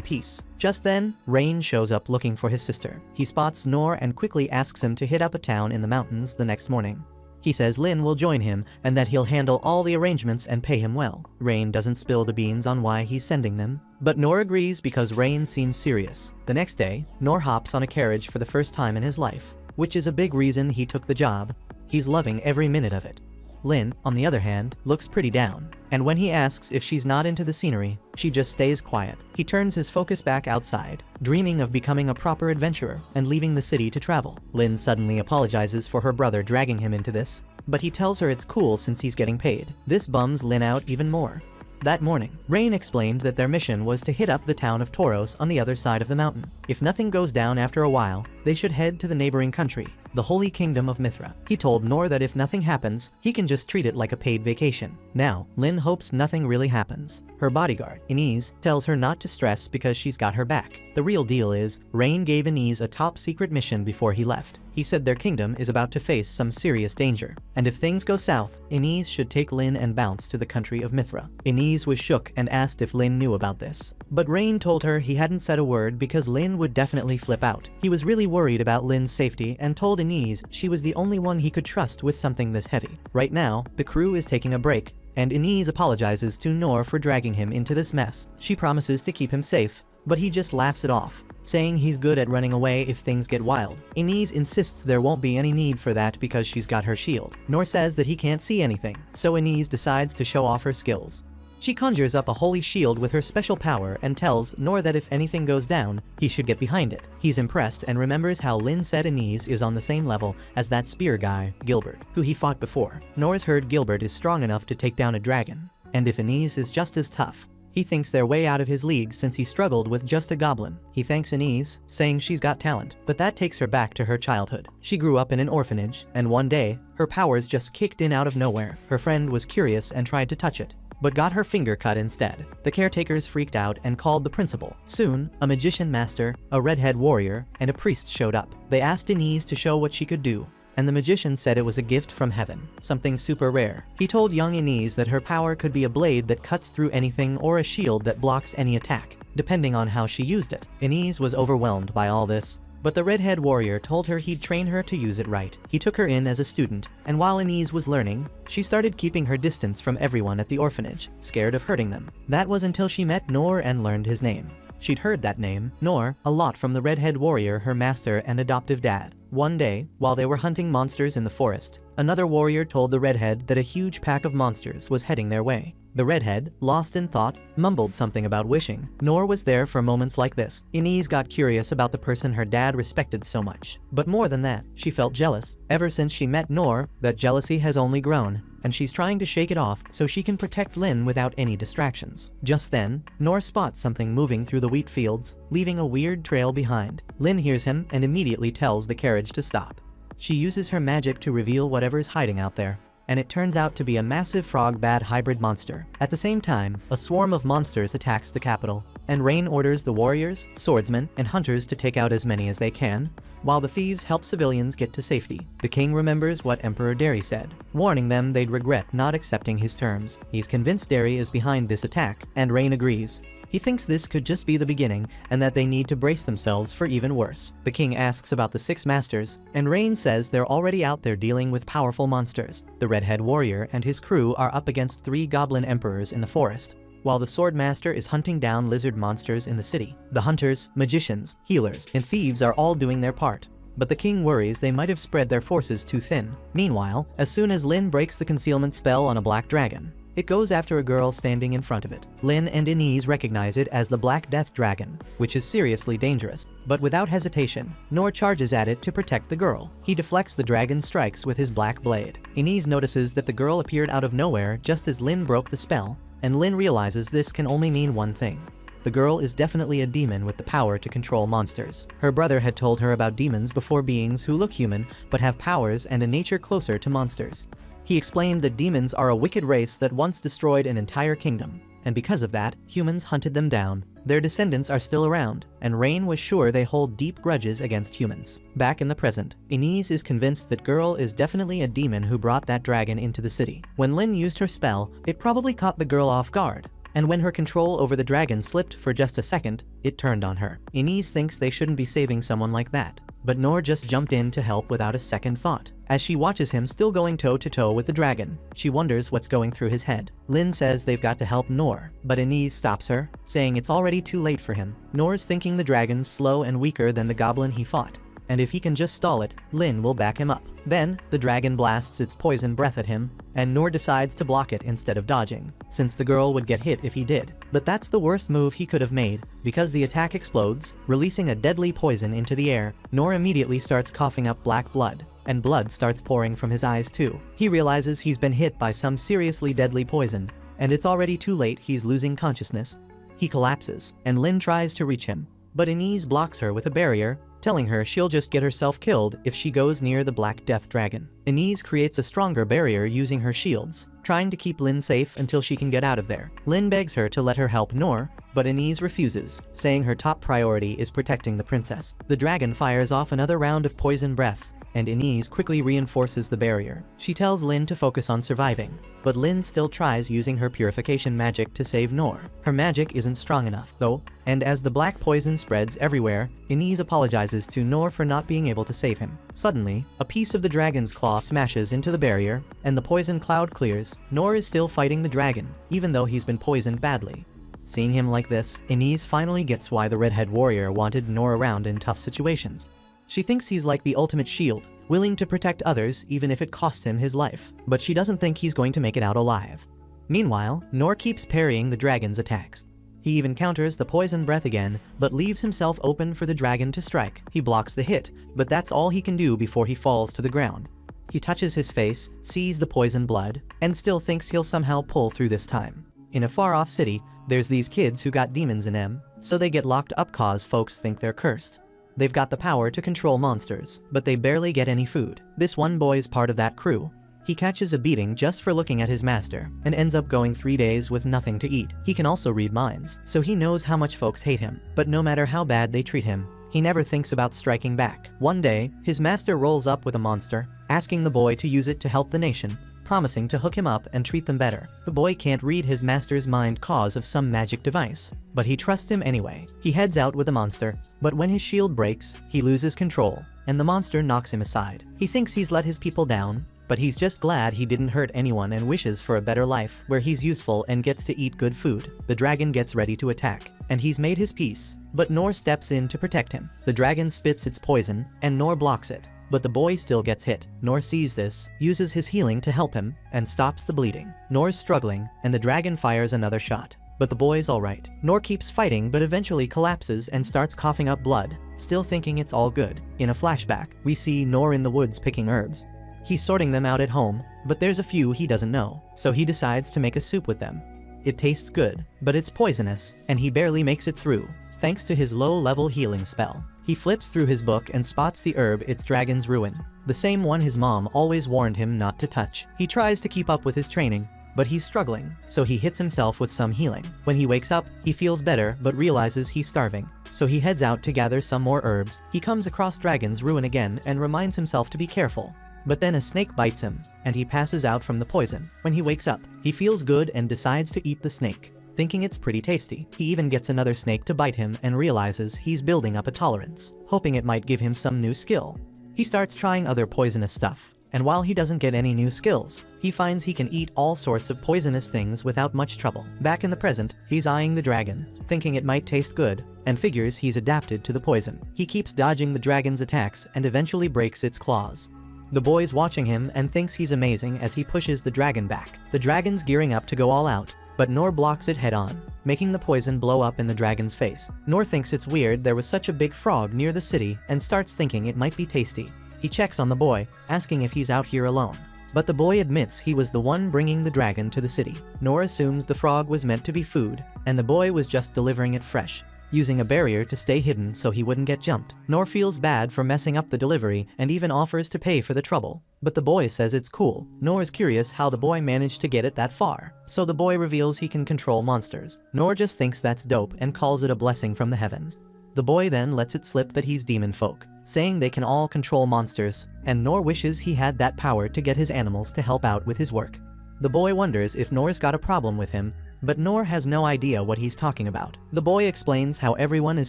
peace. Just then, Rain shows up looking for his sister. He spots Nor and quickly asks him to hit up a town in the mountains the next morning. He says Lynn will join him and that he'll handle all the arrangements and pay him well. Rain doesn't spill the beans on why he's sending them, but Nor agrees because Rain seems serious. The next day, Nor hops on a carriage for the first time in his life, which is a big reason he took the job. He's loving every minute of it. Lynn, on the other hand, looks pretty down, and when he asks if she's not into the scenery, she just stays quiet. He turns his focus back outside, dreaming of becoming a proper adventurer and leaving the city to travel. Lynn suddenly apologizes for her brother dragging him into this, but he tells her it's cool since he's getting paid. This bums Lynn out even more. That morning, Rain explained that their mission was to hit up the town of Tauros on the other side of the mountain. If nothing goes down after a while, they should head to the neighboring country, the Holy Kingdom of Mithra. He told Nor that if nothing happens, he can just treat it like a paid vacation. Now, Lynn hopes nothing really happens. Her bodyguard, Inez, tells her not to stress because she's got her back. The real deal is, Rain gave Inez a top secret mission before he left. He said their kingdom is about to face some serious danger, and if things go south, Inez should take Lynn and bounce to the country of Mithra. Inez was shook and asked if Lynn knew about this, but Rain told her he hadn't said a word because Lynn would definitely flip out. He was really worried about Lynn's safety and told Inez she was the only one he could trust with something this heavy. Right now, the crew is taking a break, and Inez apologizes to Nor for dragging him into this mess. She promises to keep him safe, but he just laughs it off, saying he's good at running away if things get wild. Inez insists there won't be any need for that because she's got her shield. Nor says that he can't see anything, so Inez decides to show off her skills. She conjures up a holy shield with her special power and tells Nor that if anything goes down, he should get behind it. He's impressed and remembers how Lynn said Inez is on the same level as that spear guy, Gilbert, who he fought before. Nor's heard Gilbert is strong enough to take down a dragon, and if Inez is just as tough, He thinks they're way out of his league since he struggled with just a goblin. He thanks Inez, saying she's got talent, but that takes her back to her childhood. She grew up in an orphanage, and one day, her powers just kicked in out of nowhere. Her friend was curious and tried to touch it, but got her finger cut instead. The caretakers freaked out and called the principal. Soon, a magician master, a redhead warrior, and a priest showed up. They asked Inez to show what she could do, and the magician said it was a gift from heaven, something super rare. He told young Inez that her power could be a blade that cuts through anything or a shield that blocks any attack, depending on how she used it. Inez was overwhelmed by all this, but the redhead warrior told her he'd train her to use it right. He took her in as a student, and while Inez was learning, she started keeping her distance from everyone at the orphanage, scared of hurting them. That was until she met Noor and learned his name. She'd heard that name, Noor, a lot from the redhead warrior, her master and adoptive dad. One day, while they were hunting monsters in the forest, another warrior told the redhead that a huge pack of monsters was heading their way. The redhead, lost in thought, mumbled something about wishing. Noor was there for moments like this. Inez got curious about the person her dad respected so much. But more than that, she felt jealous. Ever since she met Noor, that jealousy has only grown, and she's trying to shake it off so she can protect Lynn without any distractions. Just then, Noor spots something moving through the wheat fields, leaving a weird trail behind. Lynn hears him and immediately tells the carriage to stop. She uses her magic to reveal whatever's hiding out there, and it turns out to be a massive frog bat hybrid monster. At the same time, a swarm of monsters attacks the capital, and Rain orders the warriors, swordsmen, and hunters to take out as many as they can, while the thieves help civilians get to safety. The king remembers what Emperor Derry said, warning them they'd regret not accepting his terms. He's convinced Derry is behind this attack, and Rain agrees. He thinks this could just be the beginning and that they need to brace themselves for even worse. The king asks about the 6 masters, and Rain says they're already out there dealing with powerful monsters. The redhead warrior and his crew are up against 3 goblin emperors in the forest, while the sword master is hunting down lizard monsters in the city. The hunters, magicians, healers, and thieves are all doing their part, but the king worries they might have spread their forces too thin. Meanwhile, as soon as Lynn breaks the concealment spell on a black dragon, it goes after a girl standing in front of it. Lynn and Inez recognize it as the Black Death Dragon, which is seriously dangerous. But without hesitation, Noor charges at it to protect the girl. He deflects the dragon's strikes with his black blade. Inez notices that the girl appeared out of nowhere just as Lynn broke the spell, and Lynn realizes this can only mean one thing. The girl is definitely a demon with the power to control monsters. Her brother had told her about demons before beings who look human but have powers and a nature closer to monsters. He explained that demons are a wicked race that once destroyed an entire kingdom, and because of that, humans hunted them down. Their descendants are still around, and Rain was sure they hold deep grudges against humans. Back in the present, Inez is convinced that girl is definitely a demon who brought that dragon into the city. When Lynn used her spell, it probably caught the girl off guard, and when her control over the dragon slipped for just a second, it turned on her. Inez thinks they shouldn't be saving someone like that, but Noor just jumped in to help without a second thought. As she watches him still going toe-to-toe with the dragon, she wonders what's going through his head. Lynn says they've got to help Noor, but Inez stops her, saying it's already too late for him. Noor's thinking the dragon's slow and weaker than the goblin he fought, and if he can just stall it, Lynn will back him up. Then, the dragon blasts its poison breath at him, and Noor decides to block it instead of dodging, since the girl would get hit if he did. But that's the worst move he could have made, because the attack explodes, releasing a deadly poison into the air. Noor immediately starts coughing up black blood, and blood starts pouring from his eyes too. He realizes he's been hit by some seriously deadly poison, and it's already too late. He's losing consciousness. He collapses, and Lynn tries to reach him, but Inez blocks her with a barrier, telling her she'll just get herself killed if she goes near the Black Death Dragon. Inez creates a stronger barrier using her shields, trying to keep Lynn safe until she can get out of there. Lynn begs her to let her help Noor, but Inez refuses, saying her top priority is protecting the princess. The dragon fires off another round of poison breath, and Inez quickly reinforces the barrier. She tells Lynn to focus on surviving, but Lynn still tries using her purification magic to save Noor. Her magic isn't strong enough, though, and as the black poison spreads everywhere, Inez apologizes to Noor for not being able to save him. Suddenly, a piece of the dragon's claw smashes into the barrier, and the poison cloud clears. Noor is still fighting the dragon, even though he's been poisoned badly. Seeing him like this, Inez finally gets why the redhead warrior wanted Noor around in tough situations. She thinks he's like the ultimate shield, willing to protect others even if it costs him his life, but she doesn't think he's going to make it out alive. Meanwhile, Noor keeps parrying the dragon's attacks. He even counters the poison breath again, but leaves himself open for the dragon to strike. He blocks the hit, but that's all he can do before he falls to the ground. He touches his face, sees the poison blood, and still thinks he'll somehow pull through this time. In a far-off city, there's these kids who got demons in them, so they get locked up cause folks think they're cursed. They've got the power to control monsters, but they barely get any food. This one boy's part of that crew. He catches a beating just for looking at his master, and ends up going 3 days with nothing to eat. He can also read minds, so he knows how much folks hate him, but no matter how bad they treat him, he never thinks about striking back. One day, his master rolls up with a monster, asking the boy to use it to help the nation, promising to hook him up and treat them better. The boy can't read his master's mind cause of some magic device, but he trusts him anyway. He heads out with the monster, but when his shield breaks, he loses control, and the monster knocks him aside. He thinks he's let his people down, but he's just glad he didn't hurt anyone and wishes for a better life where he's useful and gets to eat good food. The dragon gets ready to attack, and he's made his peace, but Nor steps in to protect him. The dragon spits its poison, and Nor blocks it, but the boy still gets hit. Nor sees this, uses his healing to help him, and stops the bleeding. Nor's struggling, and the dragon fires another shot, but the boy's alright. Nor keeps fighting but eventually collapses and starts coughing up blood, still thinking it's all good. In a flashback, we see Nor in the woods picking herbs. He's sorting them out at home, but there's a few he doesn't know, so he decides to make a soup with them. It tastes good, but it's poisonous, and he barely makes it through, thanks to his low-level healing spell. He flips through his book and spots the herb It's Dragon's Ruin, the same one his mom always warned him not to touch. He tries to keep up with his training, but he's struggling, so he hits himself with some healing. When he wakes up, he feels better but realizes he's starving, so he heads out to gather some more herbs. He comes across Dragon's Ruin again and reminds himself to be careful. But then a snake bites him, and he passes out from the poison. When he wakes up, he feels good and decides to eat the snake, thinking it's pretty tasty. He even gets another snake to bite him and realizes he's building up a tolerance, hoping it might give him some new skill. He starts trying other poisonous stuff, and while he doesn't get any new skills, he finds he can eat all sorts of poisonous things without much trouble. Back in the present, he's eyeing the dragon, thinking it might taste good, and figures he's adapted to the poison. He keeps dodging the dragon's attacks and eventually breaks its claws. The boy's watching him and thinks he's amazing as he pushes the dragon back. The dragon's gearing up to go all out, but Nor blocks it head on, making the poison blow up in the dragon's face. Nor thinks it's weird there was such a big frog near the city and starts thinking it might be tasty. He checks on the boy, asking if he's out here alone, but the boy admits he was the one bringing the dragon to the city. Nor assumes the frog was meant to be food, and the boy was just delivering it fresh, using a barrier to stay hidden so he wouldn't get jumped. Nor feels bad for messing up the delivery and even offers to pay for the trouble, but the boy says it's cool. Nor is curious how the boy managed to get it that far, so the boy reveals he can control monsters. Nor just thinks that's dope and calls it a blessing from the heavens. The boy then lets it slip that he's demon folk, saying they can all control monsters, and Nor wishes he had that power to get his animals to help out with his work. The boy wonders if Nor's got a problem with him, but Nor has no idea what he's talking about. The boy explains how everyone is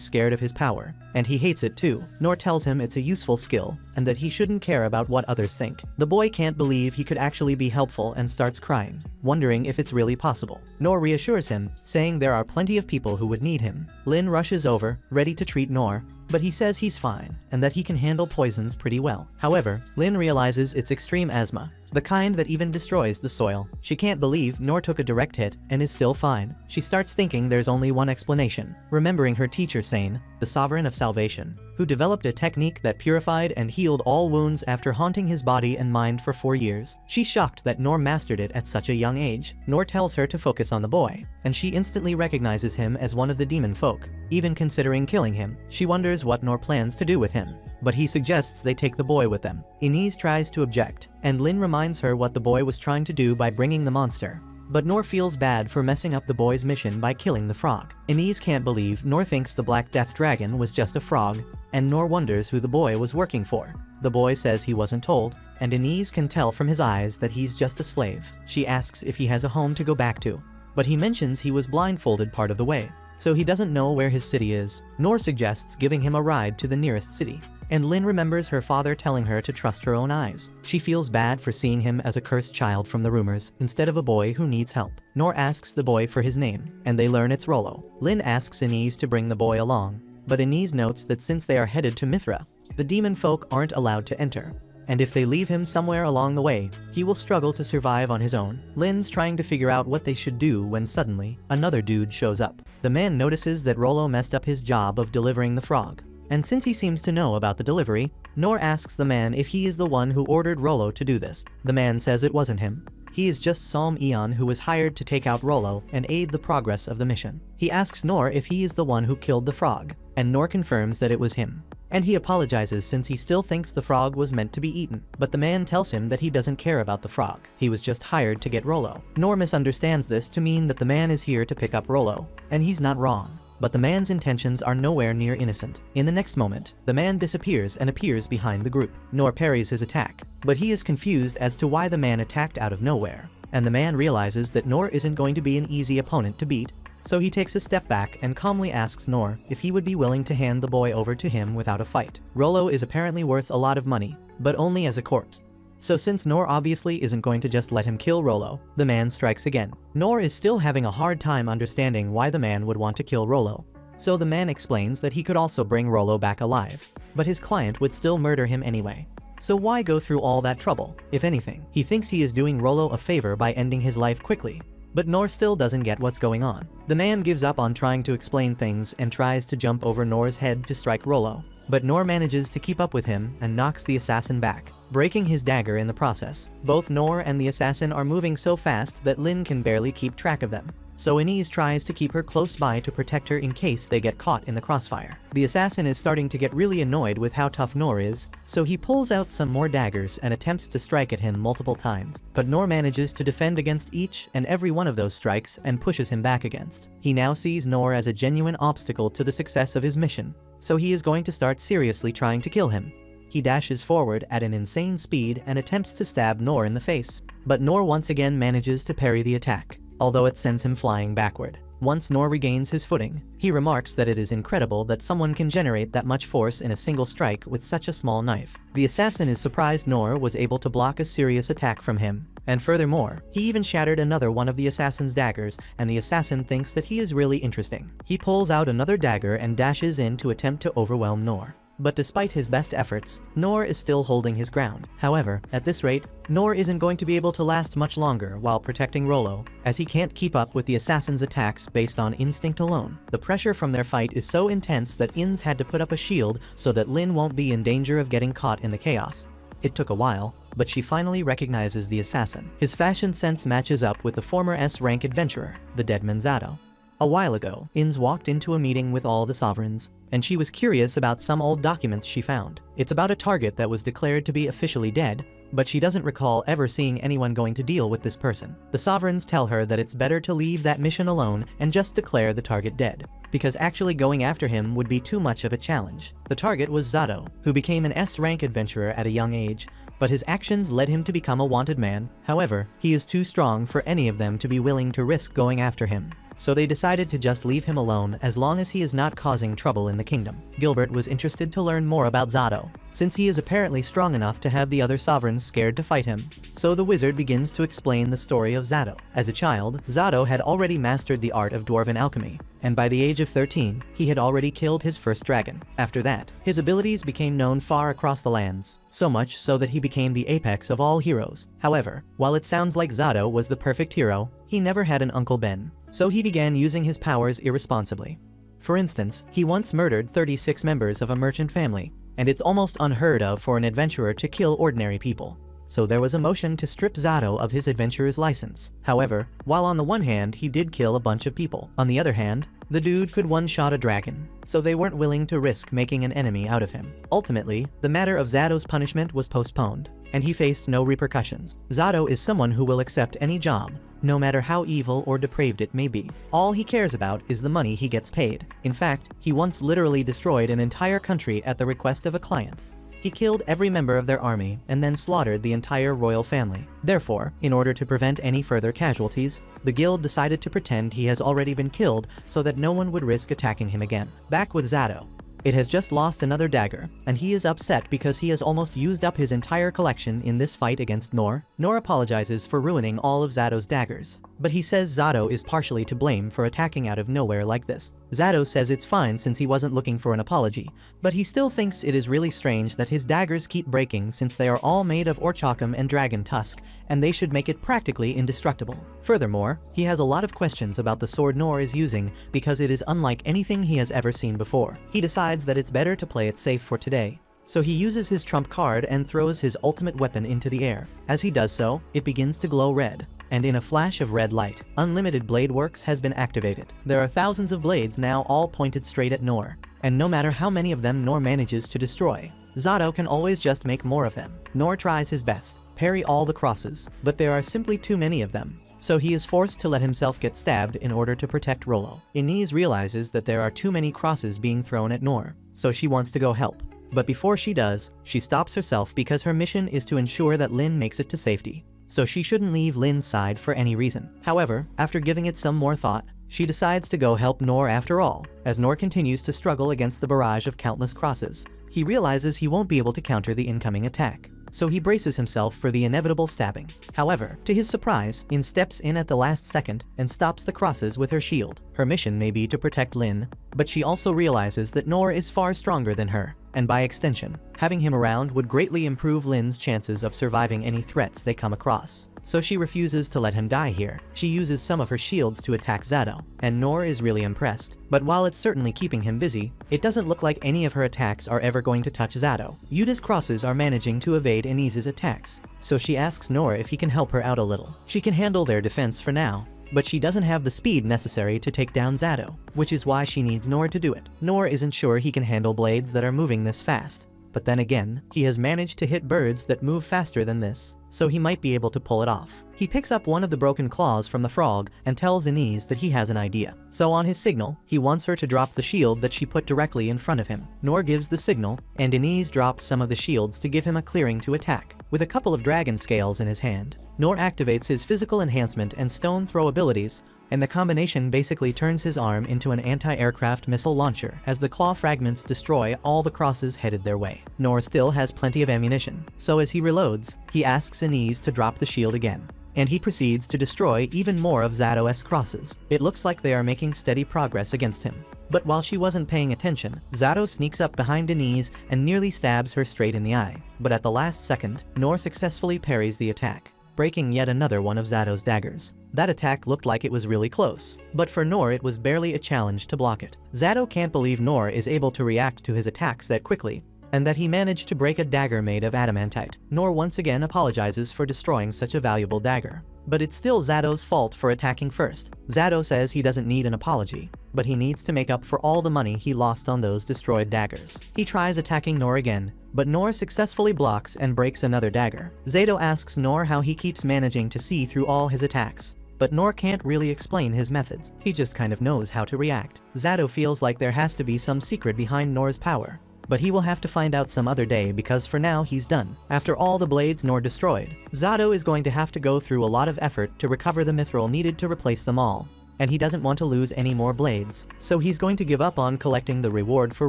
scared of his power, and he hates it too. Nor tells him it's a useful skill, and that he shouldn't care about what others think. The boy can't believe he could actually be helpful and starts crying, wondering if it's really possible. Nor reassures him, saying there are plenty of people who would need him. Lynn rushes over, ready to treat Nor, but he says he's fine, and that he can handle poisons pretty well. However, Lynn realizes it's extreme asthma, the kind that even destroys the soil. She can't believe Nor took a direct hit and is still fine. She starts thinking there's only one explanation, remembering her teacher Sane, the Sovereign of Salvation, who developed a technique that purified and healed all wounds after haunting his body and mind for 4 years. She's shocked that Nor mastered it at such a young age. Nor tells her to focus on the boy, and she instantly recognizes him as one of the demon folk, even considering killing him. She wonders what Nor plans to do with him, but he suggests they take the boy with them. Inez tries to object, and Lynn reminds her what the boy was trying to do by bringing the monster. But Nor feels bad for messing up the boy's mission by killing the frog. Inez can't believe Nor thinks the Black Death Dragon was just a frog, and Nor wonders who the boy was working for. The boy says he wasn't told, and Inez can tell from his eyes that he's just a slave. She asks if he has a home to go back to, but he mentions he was blindfolded part of the way, so he doesn't know where his city is. Nor suggests giving him a ride to the nearest city, and Lynn remembers her father telling her to trust her own eyes. She feels bad for seeing him as a cursed child from the rumors, instead of a boy who needs help. Nor asks the boy for his name, and they learn it's Rolo. Lynn asks Inez to bring the boy along, but Inez notes that since they are headed to Mithra, the demon folk aren't allowed to enter, and if they leave him somewhere along the way, he will struggle to survive on his own. Lynn's trying to figure out what they should do when suddenly, another dude shows up. The man notices that Rolo messed up his job of delivering the frog, and since he seems to know about the delivery, Nor asks the man if he is the one who ordered Rolo to do this. The man says it wasn't him. He is just Psalm Eon who was hired to take out Rolo and aid the progress of the mission. He asks Nor if he is the one who killed the frog, and Nor confirms that it was him. And he apologizes since he still thinks the frog was meant to be eaten, but the man tells him that he doesn't care about the frog. He was just hired to get Rolo. Nor misunderstands this to mean that the man is here to pick up Rolo, and he's not wrong. But the man's intentions are nowhere near innocent. In the next moment, the man disappears and appears behind the group. Nor parries his attack, but he is confused as to why the man attacked out of nowhere. And the man realizes that Nor isn't going to be an easy opponent to beat, so he takes a step back and calmly asks Nor if he would be willing to hand the boy over to him without a fight. Rolo is apparently worth a lot of money, but only as a corpse. So since Nor obviously isn't going to just let him kill Rolo, the man strikes again. Nor is still having a hard time understanding why the man would want to kill Rolo. So the man explains that he could also bring Rolo back alive, but his client would still murder him anyway. So why go through all that trouble? If anything, he thinks he is doing Rolo a favor by ending his life quickly. But Nor still doesn't get what's going on. The man gives up on trying to explain things and tries to jump over Nor's head to strike Rolo. But Nor manages to keep up with him and knocks the assassin back, breaking his dagger in the process. Both Nor and the assassin are moving so fast that Lynn can barely keep track of them. So Inez tries to keep her close by to protect her in case they get caught in the crossfire. The assassin is starting to get really annoyed with how tough Nor is, so he pulls out some more daggers and attempts to strike at him multiple times. But Nor manages to defend against each and every one of those strikes and pushes him back against. He now sees Nor as a genuine obstacle to the success of his mission, so he is going to start seriously trying to kill him. He dashes forward at an insane speed and attempts to stab Nor in the face, but Nor once again manages to parry the attack, although it sends him flying backward. Once Nor regains his footing, he remarks that it is incredible that someone can generate that much force in a single strike with such a small knife. The assassin is surprised Nor was able to block a serious attack from him, and furthermore, he even shattered another one of the assassin's daggers, and the assassin thinks that he is really interesting. He pulls out another dagger and dashes in to attempt to overwhelm Nor. But despite his best efforts, Nor is still holding his ground. However, at this rate, Nor isn't going to be able to last much longer while protecting Rolo, as he can't keep up with the assassin's attacks based on instinct alone. The pressure from their fight is so intense that Inz had to put up a shield so that Lynn won't be in danger of getting caught in the chaos. It took a while, but she finally recognizes the assassin. His fashion sense matches up with the former S-rank adventurer, the dead man Zado. A while ago, Inz walked into a meeting with all the sovereigns, and she was curious about some old documents she found. It's about a target that was declared to be officially dead, but she doesn't recall ever seeing anyone going to deal with this person. The sovereigns tell her that it's better to leave that mission alone and just declare the target dead, because actually going after him would be too much of a challenge. The target was Zado, who became an S-rank adventurer at a young age, but his actions led him to become a wanted man. However, he is too strong for any of them to be willing to risk going after him. So they decided to just leave him alone as long as he is not causing trouble in the kingdom. Gilbert was interested to learn more about Zado, since he is apparently strong enough to have the other sovereigns scared to fight him. So the wizard begins to explain the story of Zado. As a child, Zado had already mastered the art of dwarven alchemy, and by the age of 13, he had already killed his first dragon. After that, his abilities became known far across the lands, so much so that he became the apex of all heroes. However, while it sounds like Zado was the perfect hero, he never had an Uncle Ben, so he began using his powers irresponsibly. For instance, he once murdered 36 members of a merchant family, and it's almost unheard of for an adventurer to kill ordinary people. So there was a motion to strip Zado of his adventurer's license. However, while on the one hand he did kill a bunch of people, on the other hand, the dude could one-shot a dragon, so they weren't willing to risk making an enemy out of him. Ultimately, the matter of Zado's punishment was postponed, and he faced no repercussions. Zado is someone who will accept any job, no matter how evil or depraved it may be. All he cares about is the money he gets paid. In fact, he once literally destroyed an entire country at the request of a client. He killed every member of their army and then slaughtered the entire royal family. Therefore, in order to prevent any further casualties, the guild decided to pretend he has already been killed so that no one would risk attacking him again. Back with Zado. It has just lost another dagger, and he is upset because he has almost used up his entire collection in this fight against Nor. Nor apologizes for ruining all of Zado's daggers, but he says Zado is partially to blame for attacking out of nowhere like this. Zado says it's fine since he wasn't looking for an apology, but he still thinks it is really strange that his daggers keep breaking since they are all made of orchocum and dragon tusk, and they should make it practically indestructible. Furthermore, he has a lot of questions about the sword Nor is using because it is unlike anything he has ever seen before. He decides that it's better to play it safe for today, So he uses his trump card and throws his ultimate weapon into the air. As he does so, it begins to glow red. And in a flash of red light, unlimited blade works has been activated. There are thousands of blades now all pointed straight at Nor. And no matter how many of them Nor manages to destroy, Zado can always just make more of them. Nor tries his best, parry all the crosses, but there are simply too many of them. So he is forced to let himself get stabbed in order to protect Rolo. Inez realizes that there are too many crosses being thrown at Nor, so she wants to go help. But before she does, she stops herself because her mission is to ensure that Lynn makes it to safety. So she shouldn't leave Lynn's side for any reason. However, after giving it some more thought, she decides to go help Nor after all. As Nor continues to struggle against the barrage of countless crosses, he realizes he won't be able to counter the incoming attack. So he braces himself for the inevitable stabbing. However, to his surprise, In steps in at the last second and stops the crosses with her shield. Her mission may be to protect Lynn, but she also realizes that Nor is far stronger than her, and by extension, having him around would greatly improve Lynn's chances of surviving any threats they come across. So she refuses to let him die here. She uses some of her shields to attack Zado, and Nor is really impressed. But while it's certainly keeping him busy, it doesn't look like any of her attacks are ever going to touch Zado. Yuda's crosses are managing to evade Inez's attacks, so she asks Nor if he can help her out a little. She can handle their defense for now, but she doesn't have the speed necessary to take down Zado, which is why she needs Nor to do it. Nor isn't sure he can handle blades that are moving this fast. But then again, he has managed to hit birds that move faster than this, so he might be able to pull it off. He picks up one of the broken claws from the frog and tells Inez that he has an idea. So on his signal, he wants her to drop the shield that she put directly in front of him. Nor gives the signal, and Inez drops some of the shields to give him a clearing to attack. With a couple of dragon scales in his hand, Nor activates his physical enhancement and stone throw abilities, and the combination basically turns his arm into an anti-aircraft missile launcher as the claw fragments destroy all the crosses headed their way. Nor still has plenty of ammunition, so as he reloads, he asks Inez to drop the shield again. And he proceeds to destroy even more of Zado's crosses. It looks like they are making steady progress against him. But while she wasn't paying attention, Zado sneaks up behind Inez and nearly stabs her straight in the eye. But at the last second, Nor successfully parries the attack, breaking yet another one of Zado's daggers. That attack looked like it was really close, but for Nor it was barely a challenge to block it. Zado can't believe Nor is able to react to his attacks that quickly, and that he managed to break a dagger made of adamantite. Nor once again apologizes for destroying such a valuable dagger. But it's still Zado's fault for attacking first. Zado says he doesn't need an apology, but he needs to make up for all the money he lost on those destroyed daggers. He tries attacking Nor again, but Nor successfully blocks and breaks another dagger. Zado asks Nor how he keeps managing to see through all his attacks, but Nor can't really explain his methods. He just kind of knows how to react. Zado feels like there has to be some secret behind Nor's power, but he will have to find out some other day because for now he's done. After all the blades Nor destroyed, Zado is going to have to go through a lot of effort to recover the mithril needed to replace them all. And he doesn't want to lose any more blades, so he's going to give up on collecting the reward for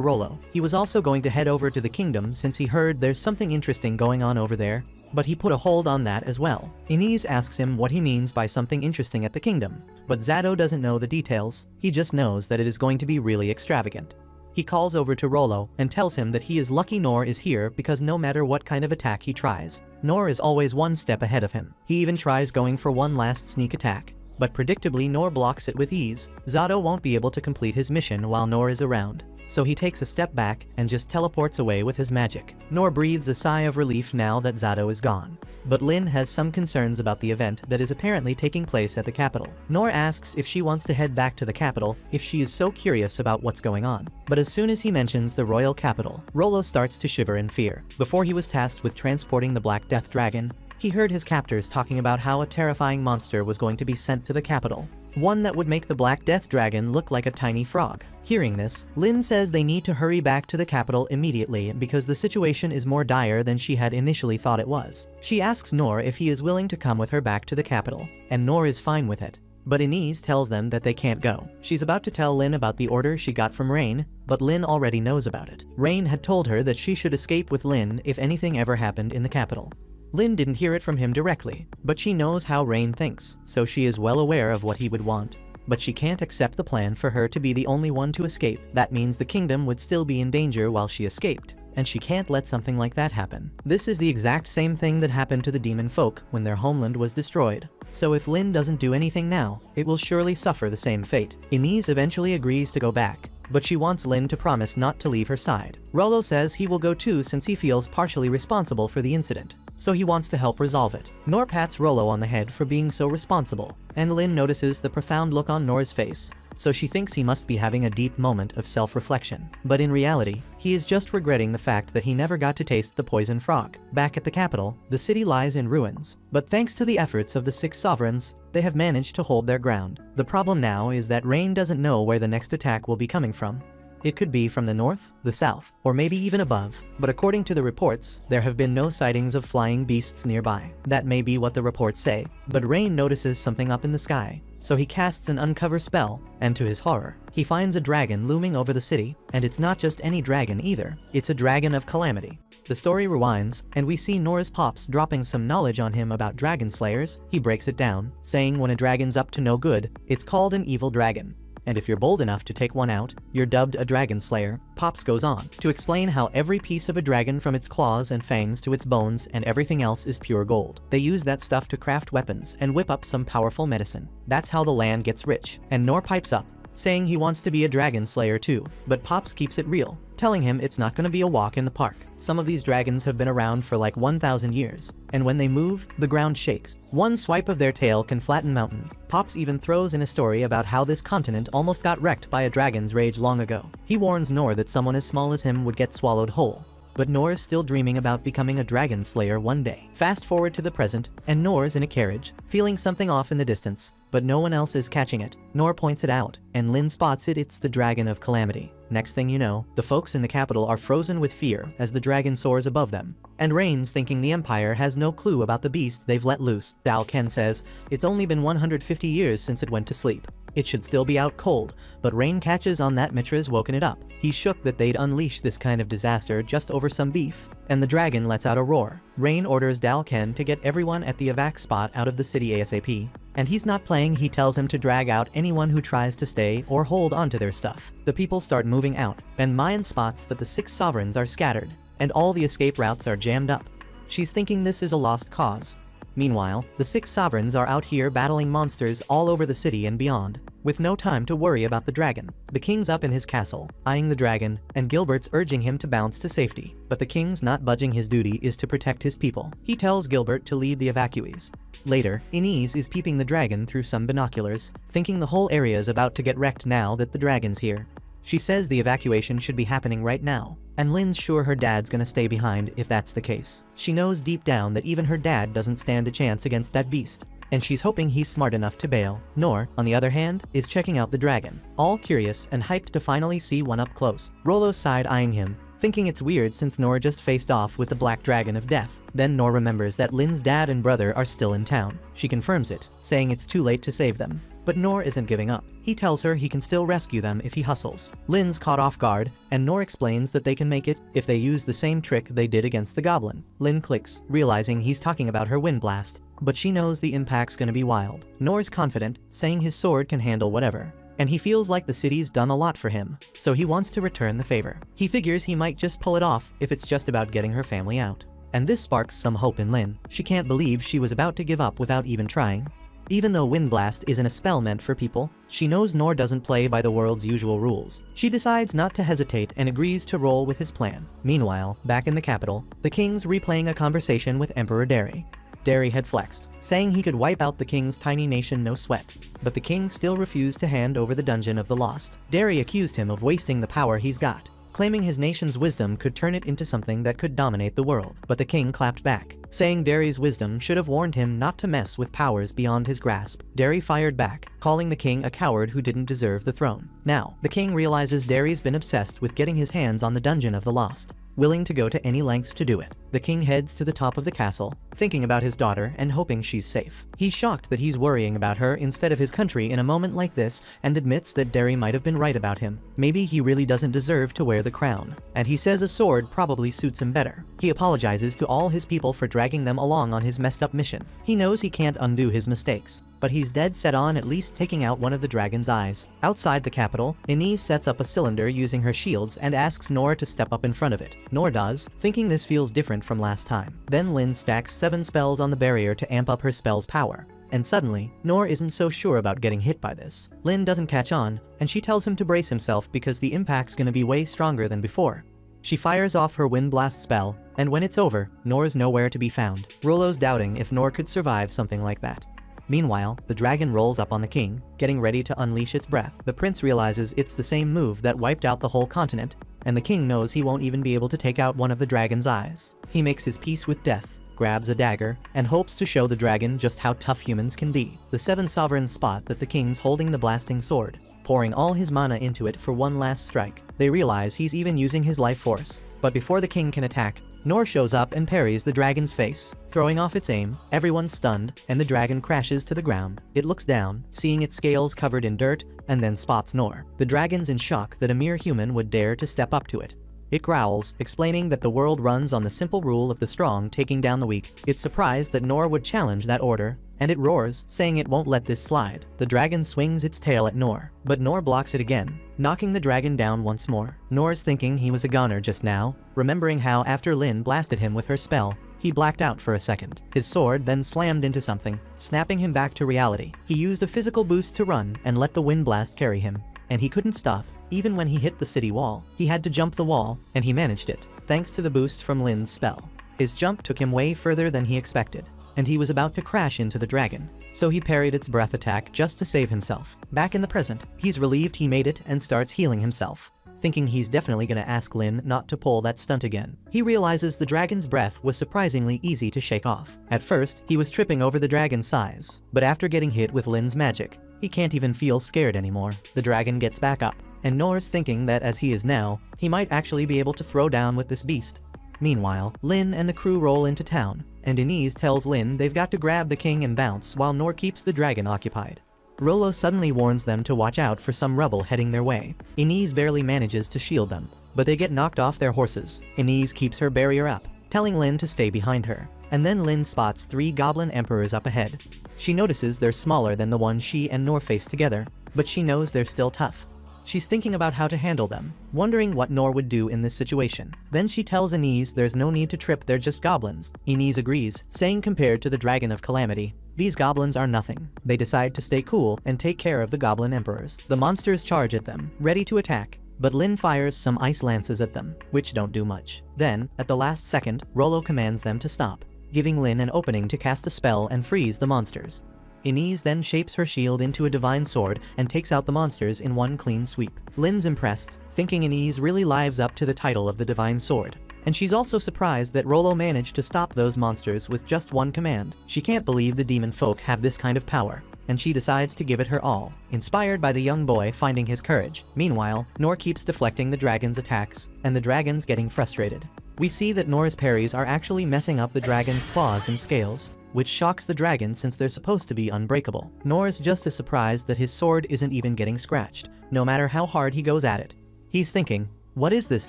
Rolo. He was also going to head over to the kingdom since he heard there's something interesting going on over there, but he put a hold on that as well. Inez asks him what he means by something interesting at the kingdom, but Zado doesn't know the details. He just knows that it is going to be really extravagant. He calls over to Rolo and tells him that he is lucky Nor is here because no matter what kind of attack he tries, Nor is always one step ahead of him. He even tries going for one last sneak attack, but predictably Nor blocks it with ease. Zado won't be able to complete his mission while Nor is around, so he takes a step back and just teleports away with his magic. Nor breathes a sigh of relief now that Zado is gone. But Lynn has some concerns about the event that is apparently taking place at the capital. Nor asks if she wants to head back to the capital if she is so curious about what's going on. But as soon as he mentions the royal capital, Rolo starts to shiver in fear. Before he was tasked with transporting the Black Death Dragon, he heard his captors talking about how a terrifying monster was going to be sent to the capital. One that would make the Black Death Dragon look like a tiny frog. Hearing this, Lynn says they need to hurry back to the capital immediately because the situation is more dire than she had initially thought it was. She asks Nor if he is willing to come with her back to the capital, and Nor is fine with it. But Inez tells them that they can't go. She's about to tell Lynn about the order she got from Rain, but Lynn already knows about it. Rain had told her that she should escape with Lynn if anything ever happened in the capital. Lynn didn't hear it from him directly, but she knows how Rain thinks, so she is well aware of what he would want. But she can't accept the plan for her to be the only one to escape. That means the kingdom would still be in danger while she escaped, and she can't let something like that happen. This is the exact same thing that happened to the demon folk when their homeland was destroyed. So if Lynn doesn't do anything now, it will surely suffer the same fate. Inez eventually agrees to go back, but she wants Lynn to promise not to leave her side. Rolo says he will go too since he feels partially responsible for the incident, so he wants to help resolve it. Nor pats Rolo on the head for being so responsible, and Lynn notices the profound look on Nor's face, so she thinks he must be having a deep moment of self-reflection. But in reality, he is just regretting the fact that he never got to taste the poison frog. Back at the capital, the city lies in ruins, but thanks to the efforts of the 6 sovereigns, they have managed to hold their ground. The problem now is that Rain doesn't know where the next attack will be coming from. It could be from the north, the south, or maybe even above, but according to the reports, there have been no sightings of flying beasts nearby. That may be what the reports say, but Rain notices something up in the sky, so he casts an uncover spell, and to his horror, he finds a dragon looming over the city, and it's not just any dragon either, it's a dragon of calamity. The story rewinds, and we see Nor's pops dropping some knowledge on him about dragon slayers. He breaks it down, saying when a dragon's up to no good, it's called an evil dragon. And if you're bold enough to take one out, you're dubbed a dragon slayer. Pops goes on to explain how every piece of a dragon from its claws and fangs to its bones and everything else is pure gold. They use that stuff to craft weapons and whip up some powerful medicine. That's how the land gets rich. And Nor pipes up, saying he wants to be a dragon slayer too, but Pops keeps it real, telling him it's not gonna be a walk in the park. Some of these dragons have been around for like 1,000 years, and when they move, the ground shakes. One swipe of their tail can flatten mountains. Pops even throws in a story about how this continent almost got wrecked by a dragon's rage long ago. He warns Nor that someone as small as him would get swallowed whole. But Nor is still dreaming about becoming a dragon slayer one day. Fast forward to the present, and Nor's in a carriage, feeling something off in the distance, but no one else is catching it. Nor points it out, and Lynn spots it. It's the dragon of calamity. Next thing you know, the folks in the capital are frozen with fear as the dragon soars above them. And Rain's thinking the Empire has no clue about the beast they've let loose. Dao Ken says, it's only been 150 years since it went to sleep. It should still be out cold, but Rain catches on that Mitra's woken it up. He's shook that they'd unleash this kind of disaster just over some beef, and the dragon lets out a roar. Rain orders Dal Ken to get everyone at the evac spot out of the city ASAP, and he's not playing. He tells him to drag out anyone who tries to stay or hold onto their stuff. The people start moving out, and Mayan spots that the 6 sovereigns are scattered, and all the escape routes are jammed up. She's thinking this is a lost cause. Meanwhile, the 6 sovereigns are out here battling monsters all over the city and beyond, with no time to worry about the dragon. The king's up in his castle, eyeing the dragon, and Gilbert's urging him to bounce to safety. But the king's not budging. His duty is to protect his people. He tells Gilbert to lead the evacuees. Later, Inez is peeping the dragon through some binoculars, thinking the whole area is about to get wrecked now that the dragon's here. She says the evacuation should be happening right now, and Lynn's sure her dad's gonna stay behind if that's the case. She knows deep down that even her dad doesn't stand a chance against that beast, and she's hoping he's smart enough to bail. Nor, on the other hand, is checking out the dragon, all curious and hyped to finally see one up close. Rolo's side-eyeing him, thinking it's weird since Nor just faced off with the Black Dragon of Death. Then Nor remembers that Lynn's dad and brother are still in town. She confirms it, saying it's too late to save them. But Nor isn't giving up. He tells her he can still rescue them if he hustles. Lynn's caught off guard, and Nor explains that they can make it if they use the same trick they did against the goblin. Lynn clicks, realizing he's talking about her wind blast, but she knows the impact's gonna be wild. Nor's confident, saying his sword can handle whatever, and he feels like the city's done a lot for him, so he wants to return the favor. He figures he might just pull it off if it's just about getting her family out. And this sparks some hope in Lynn. She can't believe she was about to give up without even trying. Even though Wind Blast isn't a spell meant for people, she knows Nor doesn't play by the world's usual rules. She decides not to hesitate and agrees to roll with his plan. Meanwhile, back in the capital, the king's replaying a conversation with Emperor Derry. Derry had flexed, saying he could wipe out the king's tiny nation no sweat, but the king still refused to hand over the Dungeon of the Lost. Derry accused him of wasting the power he's got, claiming his nation's wisdom could turn it into something that could dominate the world. But the king clapped back, saying Derry's wisdom should have warned him not to mess with powers beyond his grasp. Derry fired back, calling the king a coward who didn't deserve the throne. Now, the king realizes Derry's been obsessed with getting his hands on the Dungeon of the Lost, willing to go to any lengths to do it. The king heads to the top of the castle, thinking about his daughter and hoping she's safe. He's shocked that he's worrying about her instead of his country in a moment like this, and admits that Derry might have been right about him. Maybe he really doesn't deserve to wear the crown, and he says a sword probably suits him better. He apologizes to all his people for dragging them along on his messed up mission. He knows he can't undo his mistakes, but he's dead set on at least taking out one of the dragon's eyes. Outside the capital, Inez sets up a cylinder using her shields and asks Nor to step up in front of it. Nor does, thinking this feels different from last time. Then Lynn stacks 7 spells on the barrier to amp up her spell's power. And suddenly, Nor isn't so sure about getting hit by this. Lynn doesn't catch on, and she tells him to brace himself because the impact's gonna be way stronger than before. She fires off her wind blast spell, and when it's over, Nor's nowhere to be found. Rolo's doubting if Nor could survive something like that. Meanwhile, the dragon rolls up on the king, getting ready to unleash its breath. The prince realizes it's the same move that wiped out the whole continent, and the king knows he won't even be able to take out one of the dragon's eyes. He makes his peace with death, grabs a dagger, and hopes to show the dragon just how tough humans can be. The seven sovereigns spot that the king's holding the blasting sword, pouring all his mana into it for one last strike. They realize he's even using his life force, but before the king can attack, Nor shows up and parries the dragon's face, throwing off its aim. Everyone's stunned, and the dragon crashes to the ground. It looks down, seeing its scales covered in dirt, and then spots Nor. The dragon's in shock that a mere human would dare to step up to it. It growls, explaining that the world runs on the simple rule of the strong taking down the weak. It's surprised that Nor would challenge that order, and it roars, saying it won't let this slide. The dragon swings its tail at Nor, but Nor blocks it again, knocking the dragon down once more. Nor's thinking he was a goner just now, remembering how after Lynn blasted him with her spell, he blacked out for a second. His sword then slammed into something, snapping him back to reality. He used a physical boost to run and let the wind blast carry him, and he couldn't stop. Even when he hit the city wall, he had to jump the wall, and he managed it, thanks to the boost from Lynn's spell. His jump took him way further than he expected, and he was about to crash into the dragon, so he parried its breath attack just to save himself. Back in the present, he's relieved he made it and starts healing himself, thinking he's definitely gonna ask Lynn not to pull that stunt again. He realizes the dragon's breath was surprisingly easy to shake off. At first, he was tripping over the dragon's size, but after getting hit with Lynn's magic, he can't even feel scared anymore. The dragon gets back up, and Nor's thinking that as he is now, he might actually be able to throw down with this beast. Meanwhile, Lynn and the crew roll into town, and Inez tells Lynn they've got to grab the king and bounce while Nor keeps the dragon occupied. Rolo suddenly warns them to watch out for some rubble heading their way. Inez barely manages to shield them, but they get knocked off their horses. Inez keeps her barrier up, telling Lynn to stay behind her, and then Lynn spots 3 goblin emperors up ahead. She notices they're smaller than the one she and Nor face together, but she knows they're still tough. She's thinking about how to handle them, wondering what Nor would do in this situation. Then she tells Inez there's no need to trip, they're just goblins. Inez agrees, saying compared to the dragon of calamity, these goblins are nothing. They decide to stay cool and take care of the goblin emperors. The monsters charge at them, ready to attack, but Lynn fires some ice lances at them, which don't do much. Then, at the last second, Rolo commands them to stop, giving Lynn an opening to cast a spell and freeze the monsters. Inez then shapes her shield into a divine sword and takes out the monsters in one clean sweep. Lynn's impressed, thinking Inez really lives up to the title of the divine sword. And she's also surprised that Rolo managed to stop those monsters with just one command. She can't believe the demon folk have this kind of power, and she decides to give it her all, inspired by the young boy finding his courage. Meanwhile, Nor keeps deflecting the dragon's attacks, and the dragon's getting frustrated. We see that Nor's parries are actually messing up the dragon's claws and scales, which shocks the dragon since they're supposed to be unbreakable. Nor's just as surprised that his sword isn't even getting scratched, no matter how hard he goes at it. He's thinking, what is this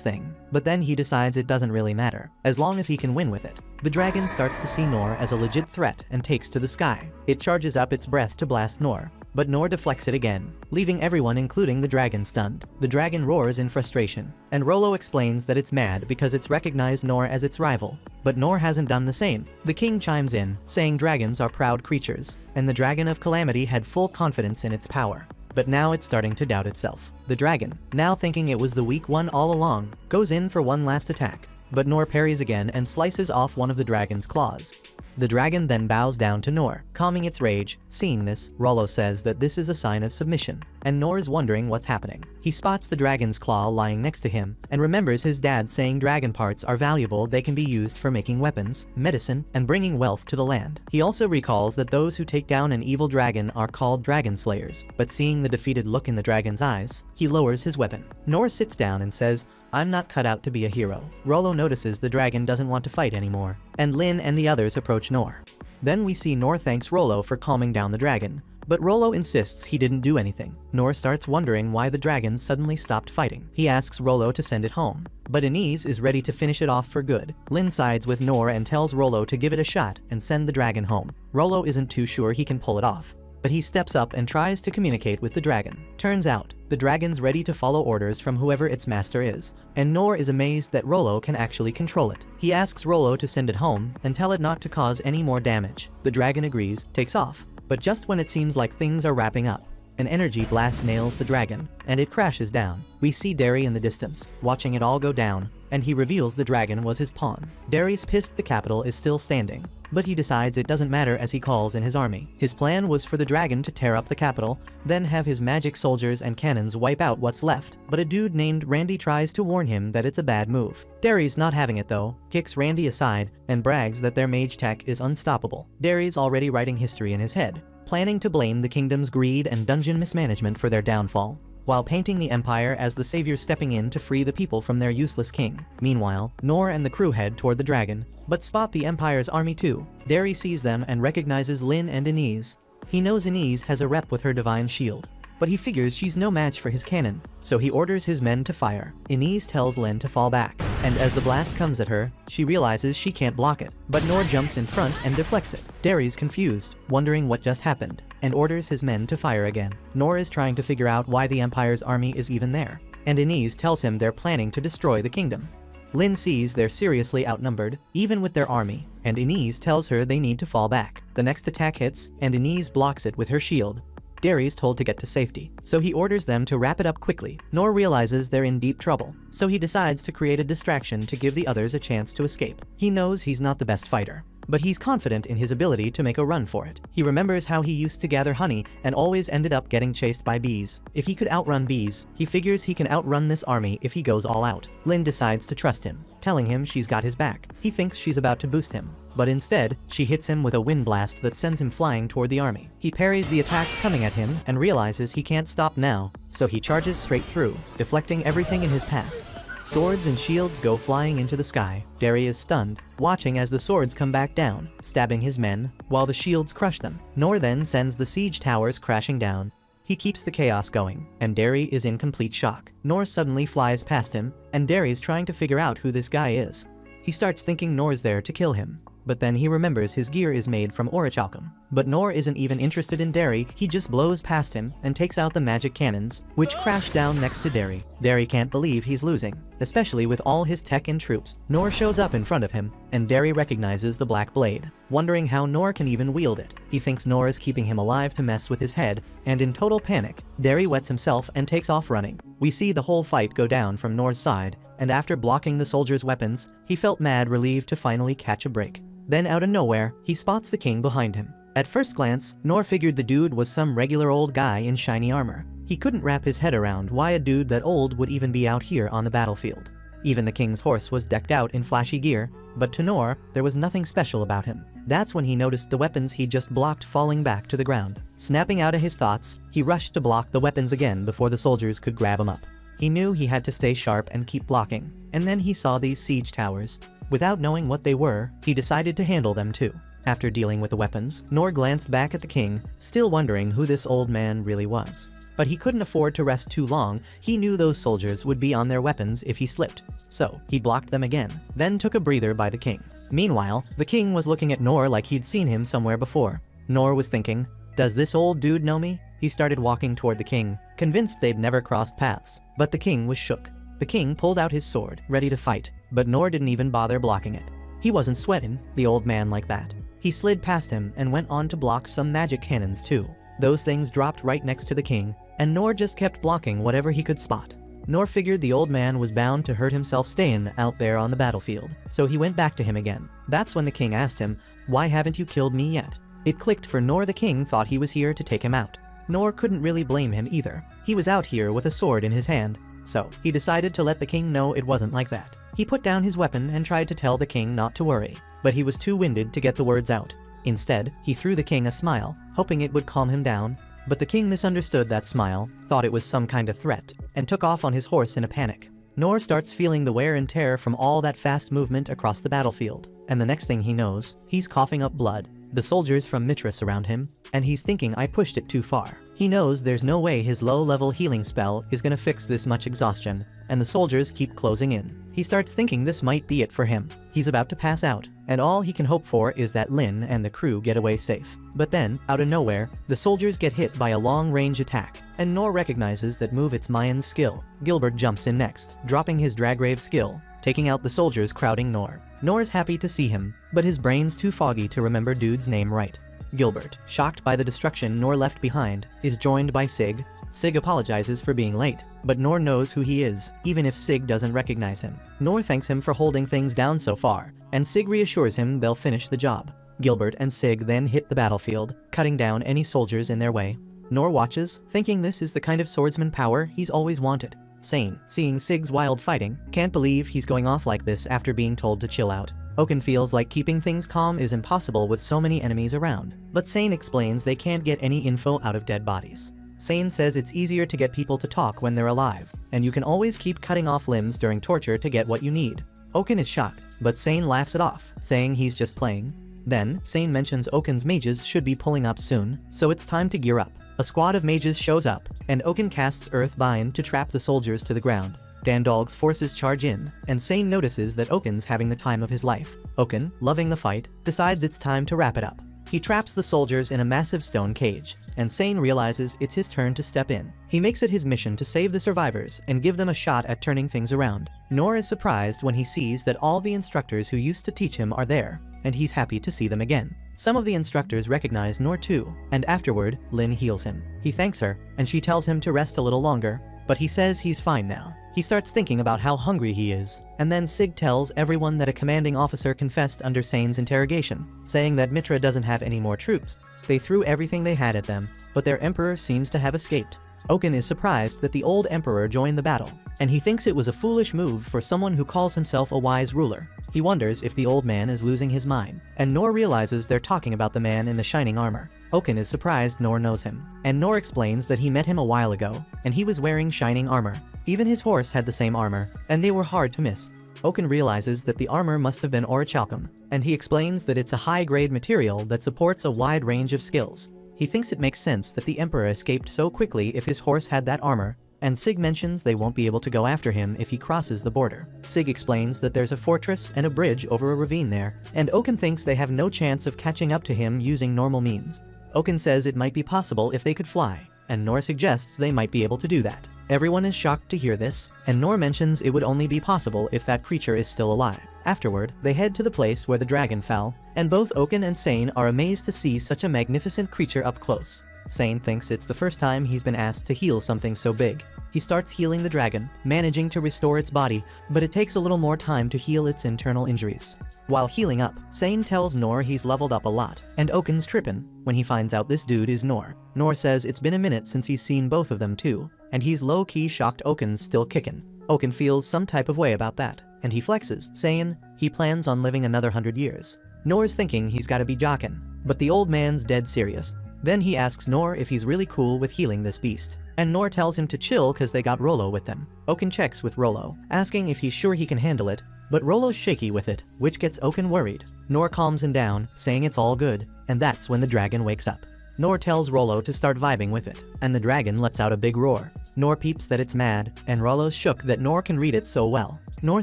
thing? But then he decides it doesn't really matter, as long as he can win with it. The dragon starts to see Nor as a legit threat and takes to the sky. It charges up its breath to blast Nor, but Nor deflects it again, leaving everyone including the dragon stunned. The dragon roars in frustration, and Rolo explains that it's mad because it's recognized Nor as its rival, but Nor hasn't done the same. The king chimes in, saying dragons are proud creatures, and the dragon of calamity had full confidence in its power. But now it's starting to doubt itself. The dragon, now thinking it was the weak one all along, goes in for one last attack, but Nor parries again and slices off one of the dragon's claws. The dragon then bows down to Nor, calming its rage. Seeing this, Rolo says that this is a sign of submission, and Nor is wondering what's happening. He spots the dragon's claw lying next to him, and remembers his dad saying dragon parts are valuable, they can be used for making weapons, medicine, and bringing wealth to the land. He also recalls that those who take down an evil dragon are called dragon slayers, but seeing the defeated look in the dragon's eyes, he lowers his weapon. Nor sits down and says, I'm not cut out to be a hero. Rolo notices the dragon doesn't want to fight anymore, and Lynn and the others approach Nor. Then we see Nor thanks Rolo for calming down the dragon, but Rolo insists he didn't do anything. Nor starts wondering why the dragon suddenly stopped fighting. He asks Rolo to send it home, but Inez is ready to finish it off for good. Lynn sides with Nor and tells Rolo to give it a shot and send the dragon home. Rolo isn't too sure he can pull it off, but he steps up and tries to communicate with the dragon. Turns out, the dragon's ready to follow orders from whoever its master is, and Nor is amazed that Rolo can actually control it. He asks Rolo to send it home and tell it not to cause any more damage. The dragon agrees, takes off, But just when it seems like things are wrapping up, an energy blast nails the dragon, and it crashes down. We see Derry in the distance, watching it all go down, and he reveals the dragon was his pawn. Derry's pissed the capital is still standing, but he decides it doesn't matter as he calls in his army. His plan was for the dragon to tear up the capital, then have his magic soldiers and cannons wipe out what's left, but a dude named Randy tries to warn him that it's a bad move. Derry's not having it though, kicks Randy aside, and brags that their mage tech is unstoppable. Derry's already writing history in his head, planning to blame the kingdom's greed and dungeon mismanagement for their downfall, while painting the Empire as the saviors stepping in to free the people from their useless king. Meanwhile, Nor and the crew head toward the dragon, but spot the Empire's army too. Derry sees them and recognizes Lynn and Inez. He knows Inez has a rep with her divine shield, but he figures she's no match for his cannon, so he orders his men to fire. Inez tells Lynn to fall back, and as the blast comes at her, she realizes she can't block it, but Nor jumps in front and deflects it. Derry's confused, wondering what just happened, and orders his men to fire again. Nor is trying to figure out why the Empire's army is even there, and Inez tells him they're planning to destroy the kingdom. Lynn sees they're seriously outnumbered, even with their army, and Inez tells her they need to fall back. The next attack hits, and Inez blocks it with her shield. Derry's told to get to safety, so he orders them to wrap it up quickly. Nor realizes they're in deep trouble, so he decides to create a distraction to give the others a chance to escape. He knows he's not the best fighter, but he's confident in his ability to make a run for it. He remembers how he used to gather honey and always ended up getting chased by bees. If he could outrun bees, he figures he can outrun this army if he goes all out. Lynn decides to trust him, telling him she's got his back. He thinks she's about to boost him, but instead, she hits him with a wind blast that sends him flying toward the army. He parries the attacks coming at him and realizes he can't stop now, so he charges straight through, deflecting everything in his path. Swords and shields go flying into the sky. Derry is stunned, watching as the swords come back down, stabbing his men, while the shields crush them. Nor then sends the siege towers crashing down. He keeps the chaos going, and Derry is in complete shock. Nor suddenly flies past him, and Derry's trying to figure out who this guy is. He starts thinking Nor's there to kill him, but then he remembers his gear is made from orichalcum. But Nor isn't even interested in Derry, he just blows past him and takes out the magic cannons, which crash down next to Derry. Derry can't believe he's losing, especially with all his tech and troops. Nor shows up in front of him, and Derry recognizes the black blade, wondering how Nor can even wield it. He thinks Nor is keeping him alive to mess with his head, and in total panic, Derry wets himself and takes off running. We see the whole fight go down from Nor's side, and after blocking the soldiers' weapons, he felt mad relieved to finally catch a break. Then out of nowhere, he spots the king behind him. At first glance, Nor figured the dude was some regular old guy in shiny armor. He couldn't wrap his head around why a dude that old would even be out here on the battlefield. Even the king's horse was decked out in flashy gear, but to Nor, there was nothing special about him. That's when he noticed the weapons he just blocked falling back to the ground. Snapping out of his thoughts, he rushed to block the weapons again before the soldiers could grab him up. He knew he had to stay sharp and keep blocking, and then he saw these siege towers. Without knowing what they were, he decided to handle them too. After dealing with the weapons, Nor glanced back at the king, still wondering who this old man really was. But he couldn't afford to rest too long. He knew those soldiers would be on their weapons if he slipped. So, he blocked them again, then took a breather by the king. Meanwhile, the king was looking at Nor like he'd seen him somewhere before. Nor was thinking, does this old dude know me? He started walking toward the king, convinced they'd never crossed paths. But the king was shook. The king pulled out his sword, ready to fight, but Nor didn't even bother blocking it. He wasn't sweating, the old man like that. He slid past him and went on to block some magic cannons too. Those things dropped right next to the king, and Nor just kept blocking whatever he could spot. Nor figured the old man was bound to hurt himself staying out there on the battlefield, so he went back to him again. That's when the king asked him, "Why haven't you killed me yet?" It clicked for Nor. The king thought he was here to take him out. Nor couldn't really blame him either. He was out here with a sword in his hand, so he decided to let the king know it wasn't like that. He put down his weapon and tried to tell the king not to worry, but he was too winded to get the words out. Instead, he threw the king a smile, hoping it would calm him down, but the king misunderstood that smile, thought it was some kind of threat, and took off on his horse in a panic. Nor starts feeling the wear and tear from all that fast movement across the battlefield, and the next thing he knows, he's coughing up blood. The soldiers from Mitra surround him, and he's thinking I pushed it too far. He knows there's no way his low-level healing spell is gonna fix this much exhaustion, and the soldiers keep closing in. He starts thinking this might be it for him. He's about to pass out, and all he can hope for is that Lynn and the crew get away safe. But then, out of nowhere, the soldiers get hit by a long-range attack, and Nor recognizes that move it's Mayan's skill. Gilbert jumps in next, dropping his Dragrave skill, taking out the soldiers crowding Nor. Nor's happy to see him, but his brain's too foggy to remember dude's name right. Gilbert, shocked by the destruction Nor left behind, is joined by Sig. Sig apologizes for being late, but Nor knows who he is, even if Sig doesn't recognize him. Nor thanks him for holding things down so far, and Sig reassures him they'll finish the job. Gilbert and Sig then hit the battlefield, cutting down any soldiers in their way. Nor watches, thinking this is the kind of swordsman power he's always wanted. Sane, seeing Sig's wild fighting, can't believe he's going off like this after being told to chill out. Oaken feels like keeping things calm is impossible with so many enemies around, but Sane explains they can't get any info out of dead bodies. Sane says it's easier to get people to talk when they're alive, and you can always keep cutting off limbs during torture to get what you need. Oaken is shocked, but Sane laughs it off, saying he's just playing. Then, Sane mentions Oaken's mages should be pulling up soon, so it's time to gear up. A squad of mages shows up, and Oaken casts Earthbind to trap the soldiers to the ground. Dandog's forces charge in, and Sane notices that Oaken's having the time of his life. Oaken, loving the fight, decides it's time to wrap it up. He traps the soldiers in a massive stone cage, and Sane realizes it's his turn to step in. He makes it his mission to save the survivors and give them a shot at turning things around. Nor is surprised when he sees that all the instructors who used to teach him are there, and he's happy to see them again. Some of the instructors recognize Nor too, and afterward, Lynn heals him. He thanks her, and she tells him to rest a little longer, but he says he's fine now. He starts thinking about how hungry he is, and then Sig tells everyone that a commanding officer confessed under Sane's interrogation, saying that Mitra doesn't have any more troops. They threw everything they had at them, but their emperor seems to have escaped. Oaken is surprised that the old emperor joined the battle, and he thinks it was a foolish move for someone who calls himself a wise ruler. He wonders if the old man is losing his mind, and Nor realizes they're talking about the man in the shining armor. Oaken is surprised Nor knows him, and Nor explains that he met him a while ago, and he was wearing shining armor. Even his horse had the same armor, and they were hard to miss. Oaken realizes that the armor must have been orichalcum, and he explains that it's a high-grade material that supports a wide range of skills. He thinks it makes sense that the Emperor escaped so quickly if his horse had that armor, and Sig mentions they won't be able to go after him if he crosses the border. Sig explains that there's a fortress and a bridge over a ravine there, and Oaken thinks they have no chance of catching up to him using normal means. Oaken says it might be possible if they could fly, and Nor suggests they might be able to do that. Everyone is shocked to hear this, and Nor mentions it would only be possible if that creature is still alive. Afterward, they head to the place where the dragon fell, and both Oaken and Sane are amazed to see such a magnificent creature up close. Sane thinks it's the first time he's been asked to heal something so big. He starts healing the dragon, managing to restore its body, but it takes a little more time to heal its internal injuries. While healing up, Sane tells Nor he's leveled up a lot, and Oaken's trippin' when he finds out this dude is Nor. Nor says it's been a minute since he's seen both of them too, and he's low-key shocked Oaken's still kickin'. Oaken feels some type of way about that, and he flexes, saying he plans on living another 100 years. Nor's thinking he's gotta be jockin', but the old man's dead serious. Then he asks Nor if he's really cool with healing this beast, and Nor tells him to chill cause they got Rolo with them. Oaken checks with Rolo, asking if he's sure he can handle it, but Rolo's shaky with it, which gets Oaken worried. Nor calms him down, saying it's all good, and that's when the dragon wakes up. Nor tells Rolo to start vibing with it, and the dragon lets out a big roar. Nor peeps that it's mad, and Rolo's shook that Nor can read it so well. Nor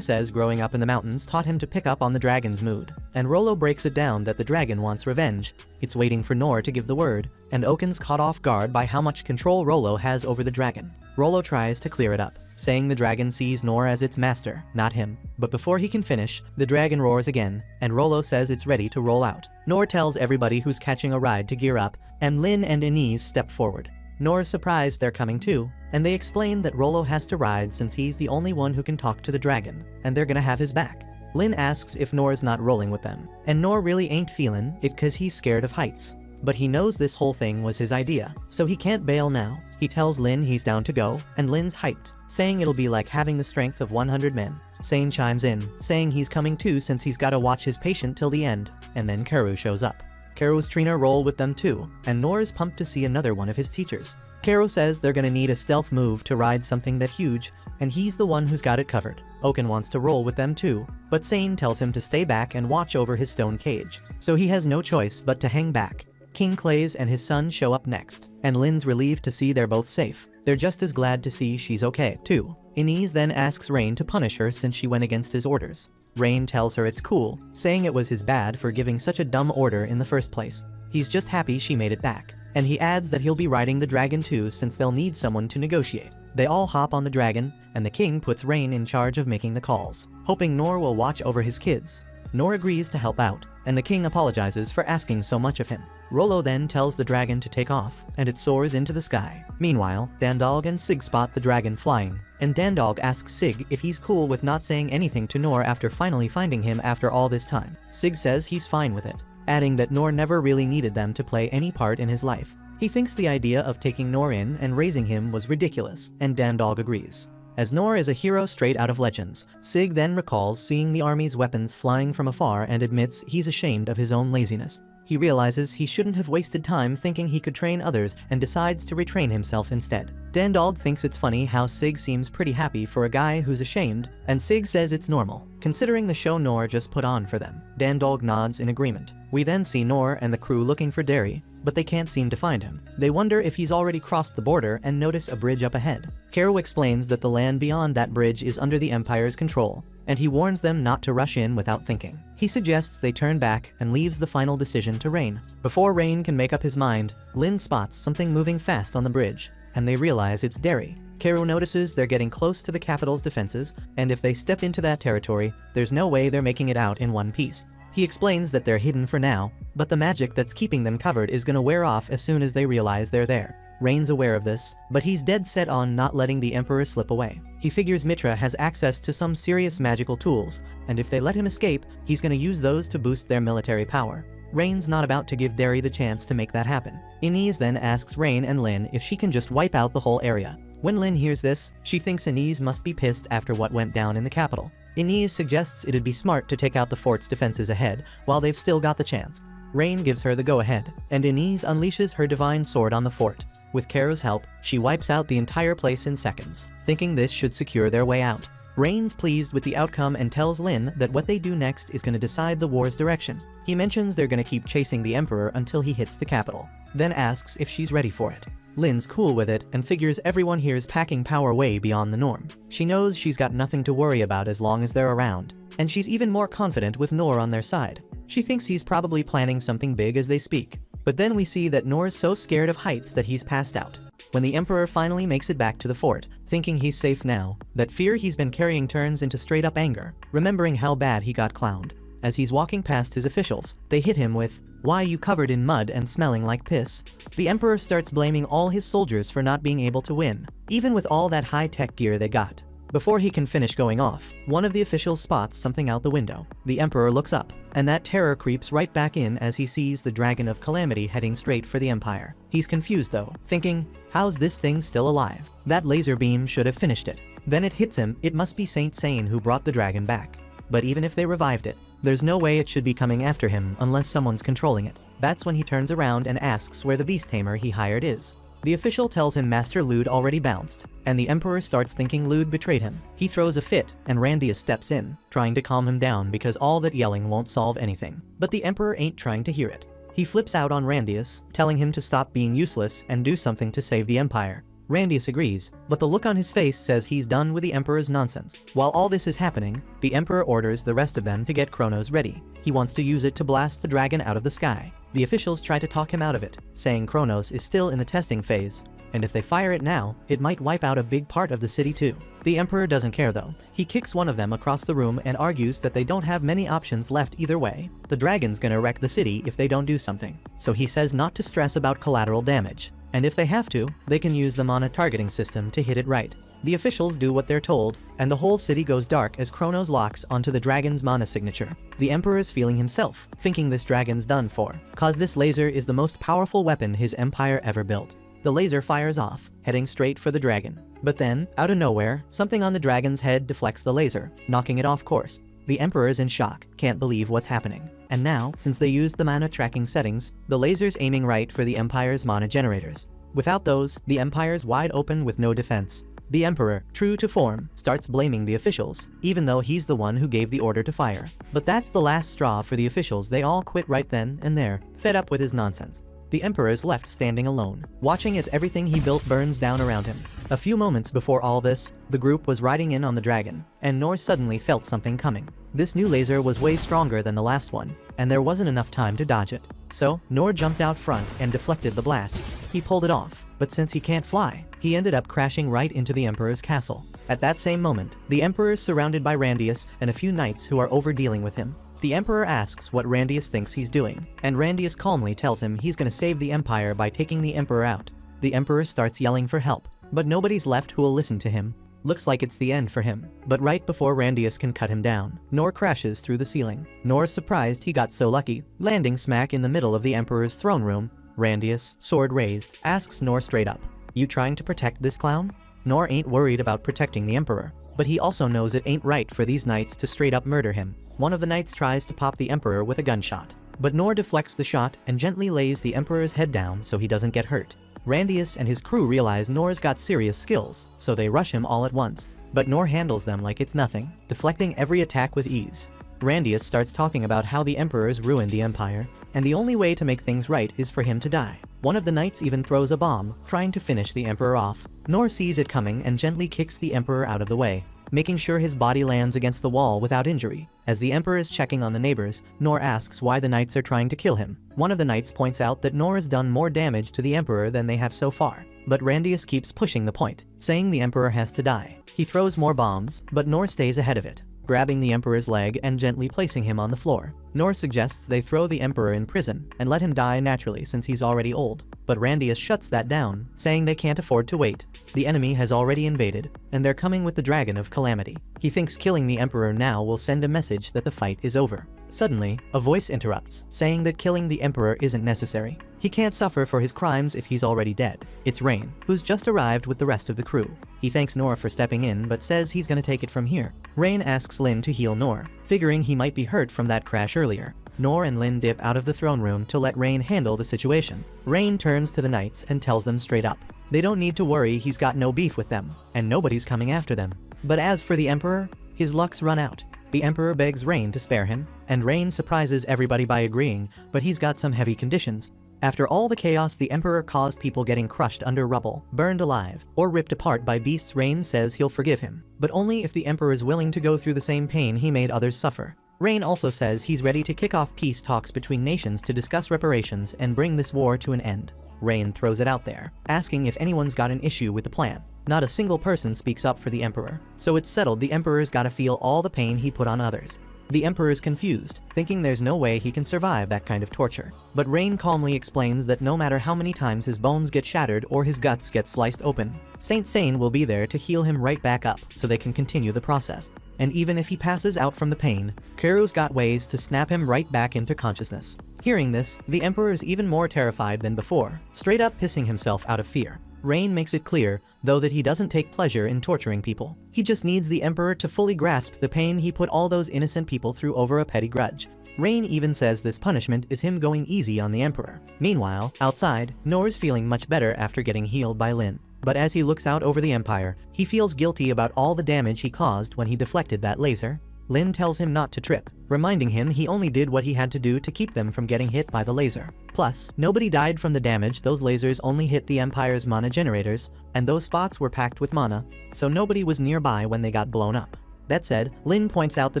says growing up in the mountains taught him to pick up on the dragon's mood, and Rolo breaks it down that the dragon wants revenge. It's waiting for Nor to give the word, and Oaken's caught off guard by how much control Rolo has over the dragon. Rolo tries to clear it up, saying the dragon sees Nor as its master, not him. But before he can finish, the dragon roars again, and Rolo says it's ready to roll out. Nor tells everybody who's catching a ride to gear up, and Lynn and Inez step forward. Nor's surprised they're coming too, and they explain that Rolo has to ride since he's the only one who can talk to the dragon, and they're gonna have his back. Lynn asks if Nor's not rolling with them, and Nor really ain't feelin' it cause he's scared of heights. But he knows this whole thing was his idea, so he can't bail now. He tells Lynn he's down to go, and Lynn's hyped, saying it'll be like having the strength of 100 men. Sane chimes in, saying he's coming too since he's gotta watch his patient till the end, and then Karu shows up. Karu's trainer roll with them too, and Nor is pumped to see another one of his teachers. Karu says they're gonna need a stealth move to ride something that huge, and he's the one who's got it covered. Oaken wants to roll with them too, but Sane tells him to stay back and watch over his stone cage, so he has no choice but to hang back. King Clays and his son show up next, and Lynn's relieved to see they're both safe. They're just as glad to see she's okay, too. Inez then asks Rain to punish her since she went against his orders. Rain tells her it's cool, saying it was his bad for giving such a dumb order in the first place. He's just happy she made it back, and he adds that he'll be riding the dragon too since they'll need someone to negotiate. They all hop on the dragon, and the king puts Rain in charge of making the calls, hoping Nor will watch over his kids. Nor agrees to help out, and the king apologizes for asking so much of him. Rolo then tells the dragon to take off, and it soars into the sky. Meanwhile, Dandog and Sig spot the dragon flying, and Dandog asks Sig if he's cool with not saying anything to Nor after finally finding him after all this time. Sig says he's fine with it, adding that Nor never really needed them to play any part in his life. He thinks the idea of taking Nor in and raising him was ridiculous, and Dandog agrees. As Nor is a hero straight out of Legends, Sig then recalls seeing the army's weapons flying from afar and admits he's ashamed of his own laziness. He realizes he shouldn't have wasted time thinking he could train others and decides to retrain himself instead. Dandog thinks it's funny how Sig seems pretty happy for a guy who's ashamed, and Sig says it's normal, considering the show Nor just put on for them. Dandog nods in agreement. We then see Nor and the crew looking for Derry, but they can't seem to find him. They wonder if he's already crossed the border and notice a bridge up ahead. Caro explains that the land beyond that bridge is under the Empire's control, and he warns them not to rush in without thinking. He suggests they turn back and leaves the final decision to Rain. Before Rain can make up his mind, Lynn spots something moving fast on the bridge, and they realize it's Derry. Caro notices they're getting close to the capital's defenses, and if they step into that territory, there's no way they're making it out in one piece. He explains that they're hidden for now, but the magic that's keeping them covered is gonna wear off as soon as they realize they're there. Rain's aware of this, but he's dead set on not letting the Emperor slip away. He figures Mitra has access to some serious magical tools, and if they let him escape, he's gonna use those to boost their military power. Rain's not about to give Derry the chance to make that happen. Inez then asks Rain and Lynn if she can just wipe out the whole area. When Lynn hears this, she thinks Inez must be pissed after what went down in the capital. Inez suggests it'd be smart to take out the fort's defenses ahead while they've still got the chance. Rain gives her the go-ahead, and Inez unleashes her divine sword on the fort. With Caro's help, she wipes out the entire place in seconds, thinking this should secure their way out. Rain's pleased with the outcome and tells Lynn that what they do next is going to decide the war's direction. He mentions they're going to keep chasing the Emperor until he hits the capital, then asks if she's ready for it. Lynn's cool with it and figures everyone here is packing power way beyond the norm. She knows she's got nothing to worry about as long as they're around, and she's even more confident with Nor on their side. She thinks he's probably planning something big as they speak, but then we see that Nor's so scared of heights that he's passed out. When the Emperor finally makes it back to the fort, thinking he's safe now, that fear he's been carrying turns into straight-up anger, remembering how bad he got clowned. As he's walking past his officials, they hit him with, "Why you covered in mud and smelling like piss?" The Emperor starts blaming all his soldiers for not being able to win, even with all that high-tech gear they got. Before he can finish going off, one of the officials spots something out the window. The Emperor looks up, and that terror creeps right back in as he sees the Dragon of Calamity heading straight for the Empire. He's confused though, thinking, how's this thing still alive? That laser beam should have finished it. Then it hits him, it must be Saint Sane who brought the dragon back. But even if they revived it, there's no way it should be coming after him unless someone's controlling it. That's when he turns around and asks where the beast tamer he hired is. The official tells him Master Lude already bounced, and the Emperor starts thinking Lude betrayed him. He throws a fit, and Randius steps in, trying to calm him down because all that yelling won't solve anything. But the Emperor ain't trying to hear it. He flips out on Randius, telling him to stop being useless and do something to save the Empire. Randius agrees, but the look on his face says he's done with the Emperor's nonsense. While all this is happening, the Emperor orders the rest of them to get Kronos ready. He wants to use it to blast the dragon out of the sky. The officials try to talk him out of it, saying Kronos is still in the testing phase, and if they fire it now, it might wipe out a big part of the city too. The Emperor doesn't care though. He kicks one of them across the room and argues that they don't have many options left either way. The dragon's gonna wreck the city if they don't do something. So he says not to stress about collateral damage, and if they have to, they can use the mana targeting system to hit it right. The officials do what they're told, and the whole city goes dark as Kronos locks onto the dragon's mana signature. The Emperor's feeling himself, thinking this dragon's done for, cause this laser is the most powerful weapon his empire ever built. The laser fires off, heading straight for the dragon. But then, out of nowhere, something on the dragon's head deflects the laser, knocking it off course. The Emperor's in shock, can't believe what's happening. And now, since they used the mana tracking settings, the laser's aiming right for the Empire's mana generators. Without those, the Empire's wide open with no defense. The Emperor, true to form, starts blaming the officials, even though he's the one who gave the order to fire. But that's the last straw for the officials. They all quit right then and there, fed up with his nonsense. The Emperor's left standing alone, watching as everything he built burns down around him. A few moments before all this, the group was riding in on the dragon, and Nor suddenly felt something coming. This new laser was way stronger than the last one, and there wasn't enough time to dodge it. So, Nor jumped out front and deflected the blast. He pulled it off, but since he can't fly, he ended up crashing right into the Emperor's castle. At that same moment, the Emperor is surrounded by Randius and a few knights who are over-dealing with him. The Emperor asks what Randius thinks he's doing, and Randius calmly tells him he's gonna save the Empire by taking the Emperor out. The Emperor starts yelling for help, but nobody's left who'll listen to him. Looks like it's the end for him. But right before Randius can cut him down, Nor crashes through the ceiling. Nor's surprised he got so lucky, landing smack in the middle of the Emperor's throne room. Randius, sword raised, asks Nor straight up, "You trying to protect this clown?" Nor ain't worried about protecting the Emperor, but he also knows it ain't right for these knights to straight up murder him. One of the knights tries to pop the Emperor with a gunshot, but Nor deflects the shot and gently lays the Emperor's head down so he doesn't get hurt. Randius and his crew realize Nor's got serious skills, so they rush him all at once, but Nor handles them like it's nothing, deflecting every attack with ease. Randius starts talking about how the Emperor's ruined the Empire, and the only way to make things right is for him to die. One of the knights even throws a bomb, trying to finish the Emperor off. Nor sees it coming and gently kicks the Emperor out of the way, making sure his body lands against the wall without injury. As the Emperor is checking on the neighbors, Nor asks why the knights are trying to kill him. One of the knights points out that Nor has done more damage to the Emperor than they have so far, but Randius keeps pushing the point, saying the Emperor has to die. He throws more bombs, but Nor stays ahead of it, grabbing the Emperor's leg and gently placing him on the floor. Nor suggests they throw the Emperor in prison and let him die naturally since he's already old, but Randius shuts that down, saying they can't afford to wait. The enemy has already invaded, and they're coming with the Dragon of Calamity. He thinks killing the Emperor now will send a message that the fight is over. Suddenly, a voice interrupts, saying that killing the Emperor isn't necessary. He can't suffer for his crimes if he's already dead. It's Rain, who's just arrived with the rest of the crew. He thanks Nor for stepping in but says he's gonna take it from here. Rain asks Lynn to heal Nor, figuring he might be hurt from that crash earlier. Nor and Lynn dip out of the throne room to let Rain handle the situation. Rain turns to the knights and tells them straight up they don't need to worry, he's got no beef with them, and nobody's coming after them. But as for the Emperor, his luck's run out. The Emperor begs Rain to spare him, and Rain surprises everybody by agreeing, but he's got some heavy conditions. After all the chaos the Emperor caused, people getting crushed under rubble, burned alive, or ripped apart by beasts, Rain says he'll forgive him, but only if the Emperor is willing to go through the same pain he made others suffer. Rain also says he's ready to kick off peace talks between nations to discuss reparations and bring this war to an end. Rain throws it out there, asking if anyone's got an issue with the plan. Not a single person speaks up for the Emperor, so it's settled the Emperor's gotta feel all the pain he put on others. The Emperor's confused, thinking there's no way he can survive that kind of torture. But Rain calmly explains that no matter how many times his bones get shattered or his guts get sliced open, Saint Sane will be there to heal him right back up so they can continue the process. And even if he passes out from the pain, Kuru's got ways to snap him right back into consciousness. Hearing this, the Emperor is even more terrified than before, straight up pissing himself out of fear. Rain makes it clear, though, that he doesn't take pleasure in torturing people. He just needs the Emperor to fully grasp the pain he put all those innocent people through over a petty grudge. Rain even says this punishment is him going easy on the Emperor. Meanwhile, outside, Nor's feeling much better after getting healed by Lynn. But as he looks out over the Empire, he feels guilty about all the damage he caused when he deflected that laser. Lynn tells him not to trip, reminding him he only did what he had to do to keep them from getting hit by the laser. Plus, nobody died from the damage. Those lasers only hit the Empire's mana generators, and those spots were packed with mana, so nobody was nearby when they got blown up. That said, Lynn points out the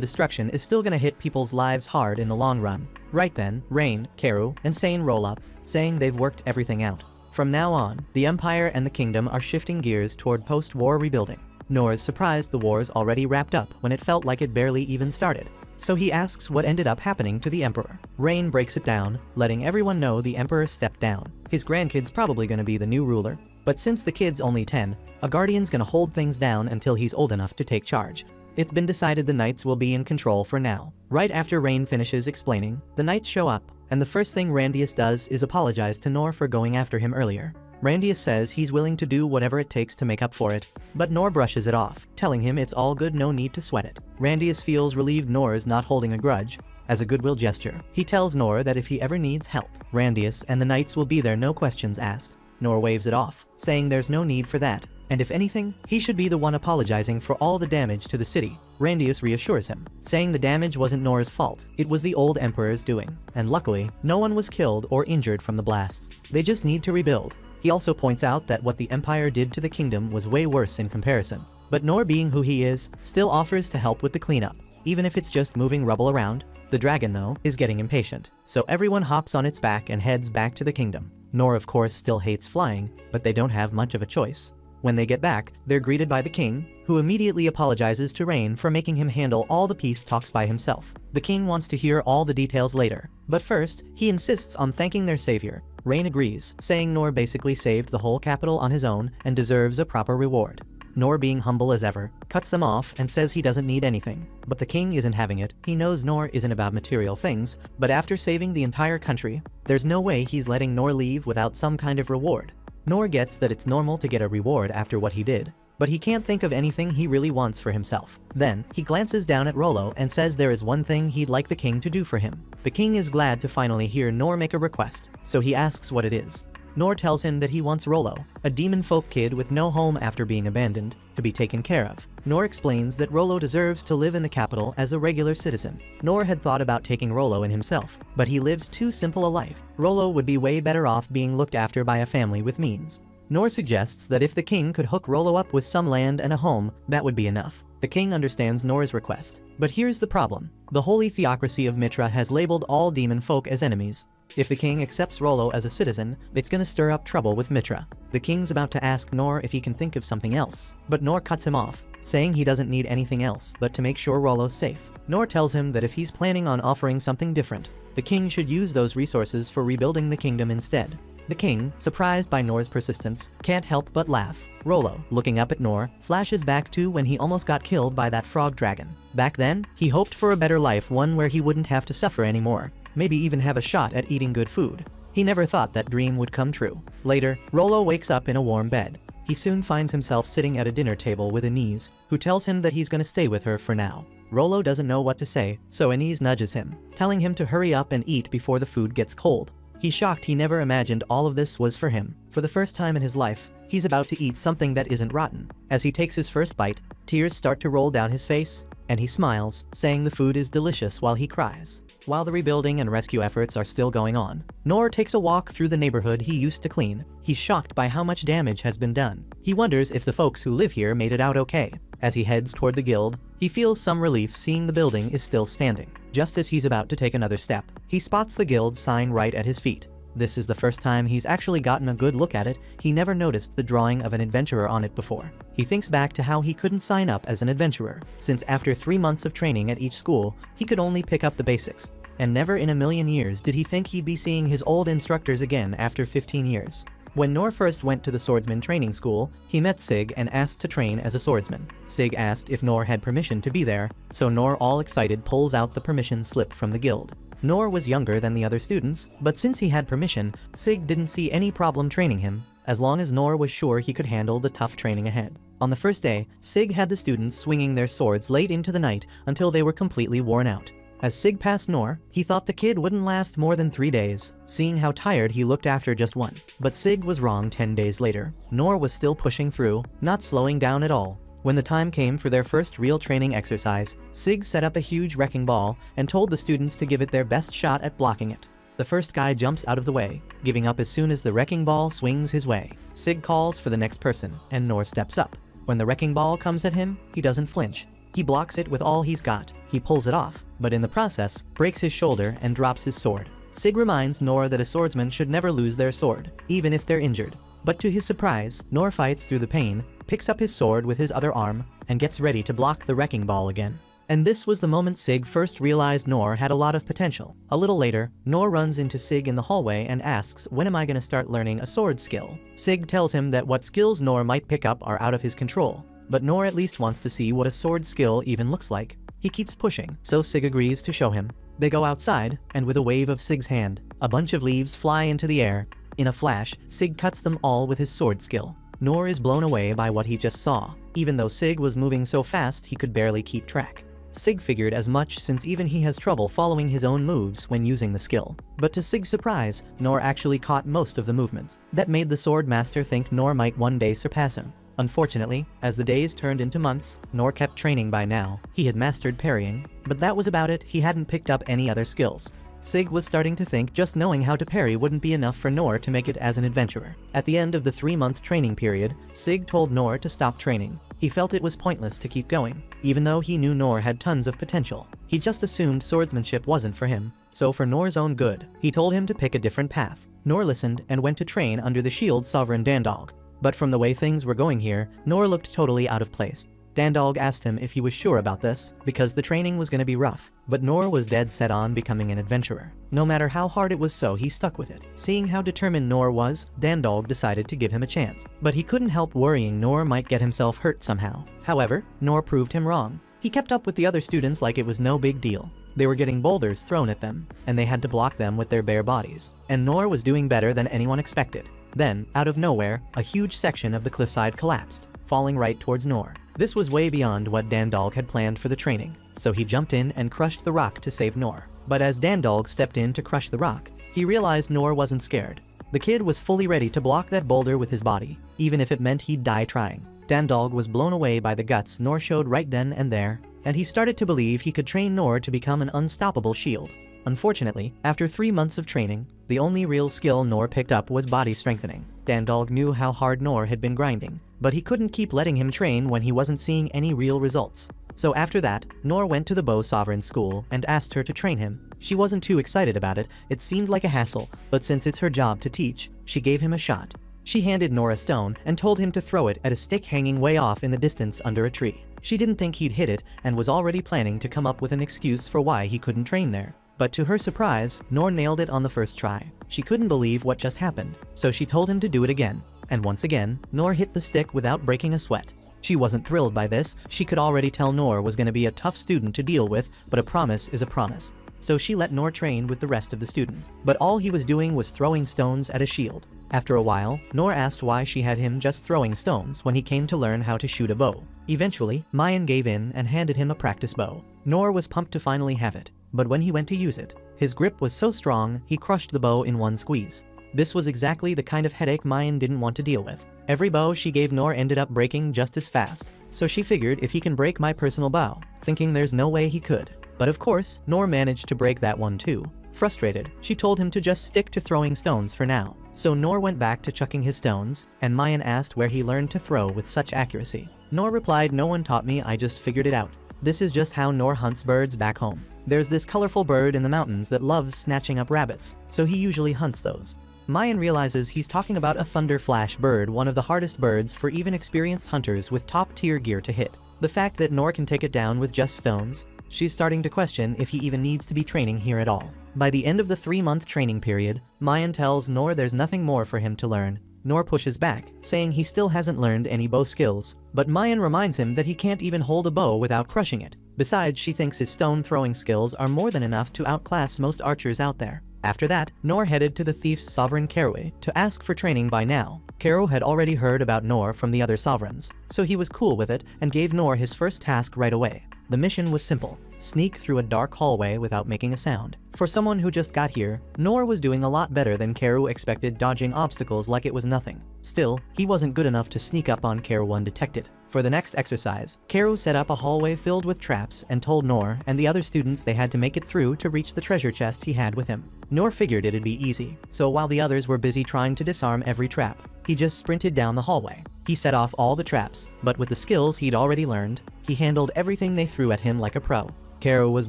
destruction is still gonna hit people's lives hard in the long run. Right then, Rain, Karu, and Sane roll up, saying they've worked everything out. From now on, the Empire and the Kingdom are shifting gears toward post-war rebuilding. Nor is surprised the war's already wrapped up when it felt like it barely even started. So he asks what ended up happening to the Emperor. Rain breaks it down, letting everyone know the Emperor stepped down. His grandkid's probably gonna be the new ruler, but since the kid's only 10, a guardian's gonna hold things down until he's old enough to take charge. It's been decided the knights will be in control for now. Right after Rain finishes explaining, the knights show up, and the first thing Randius does is apologize to Nor for going after him earlier. Randius says he's willing to do whatever it takes to make up for it, but Nor brushes it off, telling him it's all good, no need to sweat it. Randius feels relieved Nor is not holding a grudge. As a goodwill gesture, he tells Nor that if he ever needs help, Randius and the knights will be there, no questions asked. Nor waves it off, saying there's no need for that, and if anything, he should be the one apologizing for all the damage to the city. Randius reassures him, saying the damage wasn't Nor's fault, it was the old Emperor's doing, and luckily, no one was killed or injured from the blasts. They just need to rebuild. He also points out that what the Empire did to the kingdom was way worse in comparison. But Nor, being who he is, still offers to help with the cleanup, even if it's just moving rubble around. The dragon, though, is getting impatient, so everyone hops on its back and heads back to the kingdom. Nor, of course, still hates flying, but they don't have much of a choice. When they get back, they're greeted by the king, who immediately apologizes to Rain for making him handle all the peace talks by himself. The king wants to hear all the details later, but first, he insists on thanking their savior. Rain agrees, saying Nor basically saved the whole capital on his own and deserves a proper reward. Nor, being humble as ever, cuts them off and says he doesn't need anything. But the king isn't having it. He knows Nor isn't about material things, but after saving the entire country, there's no way he's letting Nor leave without some kind of reward. Nor gets that it's normal to get a reward after what he did, but he can't think of anything he really wants for himself. Then, he glances down at Rolo and says there is one thing he'd like the king to do for him. The king is glad to finally hear Nor make a request, so he asks what it is. Nor tells him that he wants Rolo, a demon folk kid with no home after being abandoned, to be taken care of. Nor explains that Rolo deserves to live in the capital as a regular citizen. Nor had thought about taking Rolo in himself, but he lives too simple a life. Rolo would be way better off being looked after by a family with means. Nor suggests that if the king could hook Rolo up with some land and a home, that would be enough. The king understands Nor's request. But here's the problem. The holy theocracy of Mitra has labeled all demon folk as enemies. If the king accepts Rolo as a citizen, it's gonna stir up trouble with Mitra. The king's about to ask Nor if he can think of something else, but Nor cuts him off, saying he doesn't need anything else but to make sure Rolo's safe. Nor tells him that if he's planning on offering something different, the king should use those resources for rebuilding the kingdom instead. The king, surprised by Nor's persistence, can't help but laugh. Rolo, looking up at Nor, flashes back to when he almost got killed by that frog dragon. Back then, he hoped for a better life, one where he wouldn't have to suffer anymore. Maybe even have a shot at eating good food. He never thought that dream would come true. Later, Rolo wakes up in a warm bed. He soon finds himself sitting at a dinner table with Anise, who tells him that he's gonna stay with her for now. Rolo doesn't know what to say, so Anise nudges him, telling him to hurry up and eat before the food gets cold. He's shocked he never imagined all of this was for him. For the first time in his life, he's about to eat something that isn't rotten. As he takes his first bite, tears start to roll down his face, and he smiles, saying the food is delicious while he cries. While the rebuilding and rescue efforts are still going on, Nor takes a walk through the neighborhood he used to clean. He's shocked by how much damage has been done. He wonders if the folks who live here made it out okay. As he heads toward the guild, he feels some relief seeing the building is still standing. Just as he's about to take another step, he spots the guild sign right at his feet. This is the first time he's actually gotten a good look at it. He never noticed the drawing of an adventurer on it before. He thinks back to how he couldn't sign up as an adventurer, since after 3 months of training at each school, he could only pick up the basics. And never in a million years did he think he'd be seeing his old instructors again after 15 years. When Nor first went to the swordsman training school, he met Sig and asked to train as a swordsman. Sig asked if Nor had permission to be there, so Nor, all excited, pulls out the permission slip from the guild. Nor was younger than the other students, but since he had permission, Sig didn't see any problem training him, as long as Nor was sure he could handle the tough training ahead. On the first day, Sig had the students swinging their swords late into the night until they were completely worn out. As Sig passed Nor, he thought the kid wouldn't last more than 3 days, seeing how tired he looked after just one. But Sig was wrong 10 days later. Nor was still pushing through, not slowing down at all. When the time came for their first real training exercise, Sig set up a huge wrecking ball and told the students to give it their best shot at blocking it. The first guy jumps out of the way, giving up as soon as the wrecking ball swings his way. Sig calls for the next person, and Nor steps up. When the wrecking ball comes at him, he doesn't flinch. He blocks it with all he's got. He pulls it off, but in the process, breaks his shoulder and drops his sword. Sig reminds Nor that a swordsman should never lose their sword, even if they're injured. But to his surprise, Nor fights through the pain, picks up his sword with his other arm, and gets ready to block the wrecking ball again. And this was the moment Sig first realized Nor had a lot of potential. A little later, Nor runs into Sig in the hallway and asks, when am I gonna start learning a sword skill? Sig tells him that what skills Nor might pick up are out of his control, but Nor at least wants to see what a sword skill even looks like. He keeps pushing, so Sig agrees to show him. They go outside, and with a wave of Sig's hand, a bunch of leaves fly into the air. In a flash, Sig cuts them all with his sword skill. Nor is blown away by what he just saw, even though Sig was moving so fast he could barely keep track. Sig figured as much since even he has trouble following his own moves when using the skill. But to Sig's surprise, Nor actually caught most of the movements. That made the sword master think Nor might one day surpass him. Unfortunately, as the days turned into months, Nor kept training by now. He had mastered parrying, but that was about it. He hadn't picked up any other skills. Sig was starting to think just knowing how to parry wouldn't be enough for Nor to make it as an adventurer. At the end of the 3-month training period, Sig told Nor to stop training. He felt it was pointless to keep going, even though he knew Nor had tons of potential. He just assumed swordsmanship wasn't for him, so for Nor's own good, he told him to pick a different path. Nor listened and went to train under the shield sovereign Dandog. But from the way things were going here, Nor looked totally out of place. Dandalg asked him if he was sure about this, because the training was going to be rough, but Nor was dead set on becoming an adventurer. No matter how hard it was, so he stuck with it. Seeing how determined Nor was, Dandalg decided to give him a chance, but he couldn't help worrying Nor might get himself hurt somehow. However, Nor proved him wrong. He kept up with the other students like it was no big deal. They were getting boulders thrown at them, and they had to block them with their bare bodies. And Nor was doing better than anyone expected. Then, out of nowhere, a huge section of the cliffside collapsed, falling right towards Nor. This was way beyond what Dandalg had planned for the training, so he jumped in and crushed the rock to save Nor. But as Dandalg stepped in to crush the rock, he realized Nor wasn't scared. The kid was fully ready to block that boulder with his body, even if it meant he'd die trying. Dandalg was blown away by the guts Nor showed right then and there, and he started to believe he could train Nor to become an unstoppable shield. Unfortunately, after 3 months of training, the only real skill Nor picked up was body strengthening. Dandalg knew how hard Nor had been grinding, but he couldn't keep letting him train when he wasn't seeing any real results. So after that, Nor went to the Bow Sovereign's school and asked her to train him. She wasn't too excited about it, it seemed like a hassle, but since it's her job to teach, she gave him a shot. She handed Nor a stone and told him to throw it at a stick hanging way off in the distance under a tree. She didn't think he'd hit it and was already planning to come up with an excuse for why he couldn't train there. But to her surprise, Nor nailed it on the first try. She couldn't believe what just happened, so she told him to do it again. And once again, Nor hit the stick without breaking a sweat. She wasn't thrilled by this. She could already tell Nor was going to be a tough student to deal with, but a promise is a promise. So she let Nor train with the rest of the students. But all he was doing was throwing stones at a shield. After a while, Nor asked why she had him just throwing stones when he came to learn how to shoot a bow. Eventually, Mayan gave in and handed him a practice bow. Nor was pumped to finally have it, but when he went to use it, his grip was so strong he crushed the bow in one squeeze. This was exactly the kind of headache Mayan didn't want to deal with. Every bow she gave Nor ended up breaking just as fast, so she figured if he can break my personal bow, thinking there's no way he could. But of course, Nor managed to break that one too. Frustrated, she told him to just stick to throwing stones for now. So Nor went back to chucking his stones, and Mayan asked where he learned to throw with such accuracy. Nor replied, "No one taught me, I just figured it out." This is just how Nor hunts birds back home. There's this colorful bird in the mountains that loves snatching up rabbits, so he usually hunts those. Mayan realizes he's talking about a thunder flash bird, one of the hardest birds for even experienced hunters with top-tier gear to hit. The fact that Nor can take it down with just stones, she's starting to question if he even needs to be training here at all. By the end of the 3-month training period, Mayan tells Nor there's nothing more for him to learn. Nor pushes back, saying he still hasn't learned any bow skills, but Mayan reminds him that he can't even hold a bow without crushing it. Besides, she thinks his stone throwing skills are more than enough to outclass most archers out there. After that, Nor headed to the thief's sovereign Caraway to ask for training. By now, Caro had already heard about Nor from the other sovereigns, so he was cool with it and gave Nor his first task right away. The mission was simple: sneak through a dark hallway without making a sound. For someone who just got here, Nor was doing a lot better than Caro expected, dodging obstacles like it was nothing. Still, he wasn't good enough to sneak up on Caro undetected. For the next exercise, Caro set up a hallway filled with traps and told Nor and the other students they had to make it through to reach the treasure chest he had with him. Nor figured it'd be easy, so while the others were busy trying to disarm every trap, he just sprinted down the hallway. He set off all the traps, but with the skills he'd already learned, he handled everything they threw at him like a pro. Caro was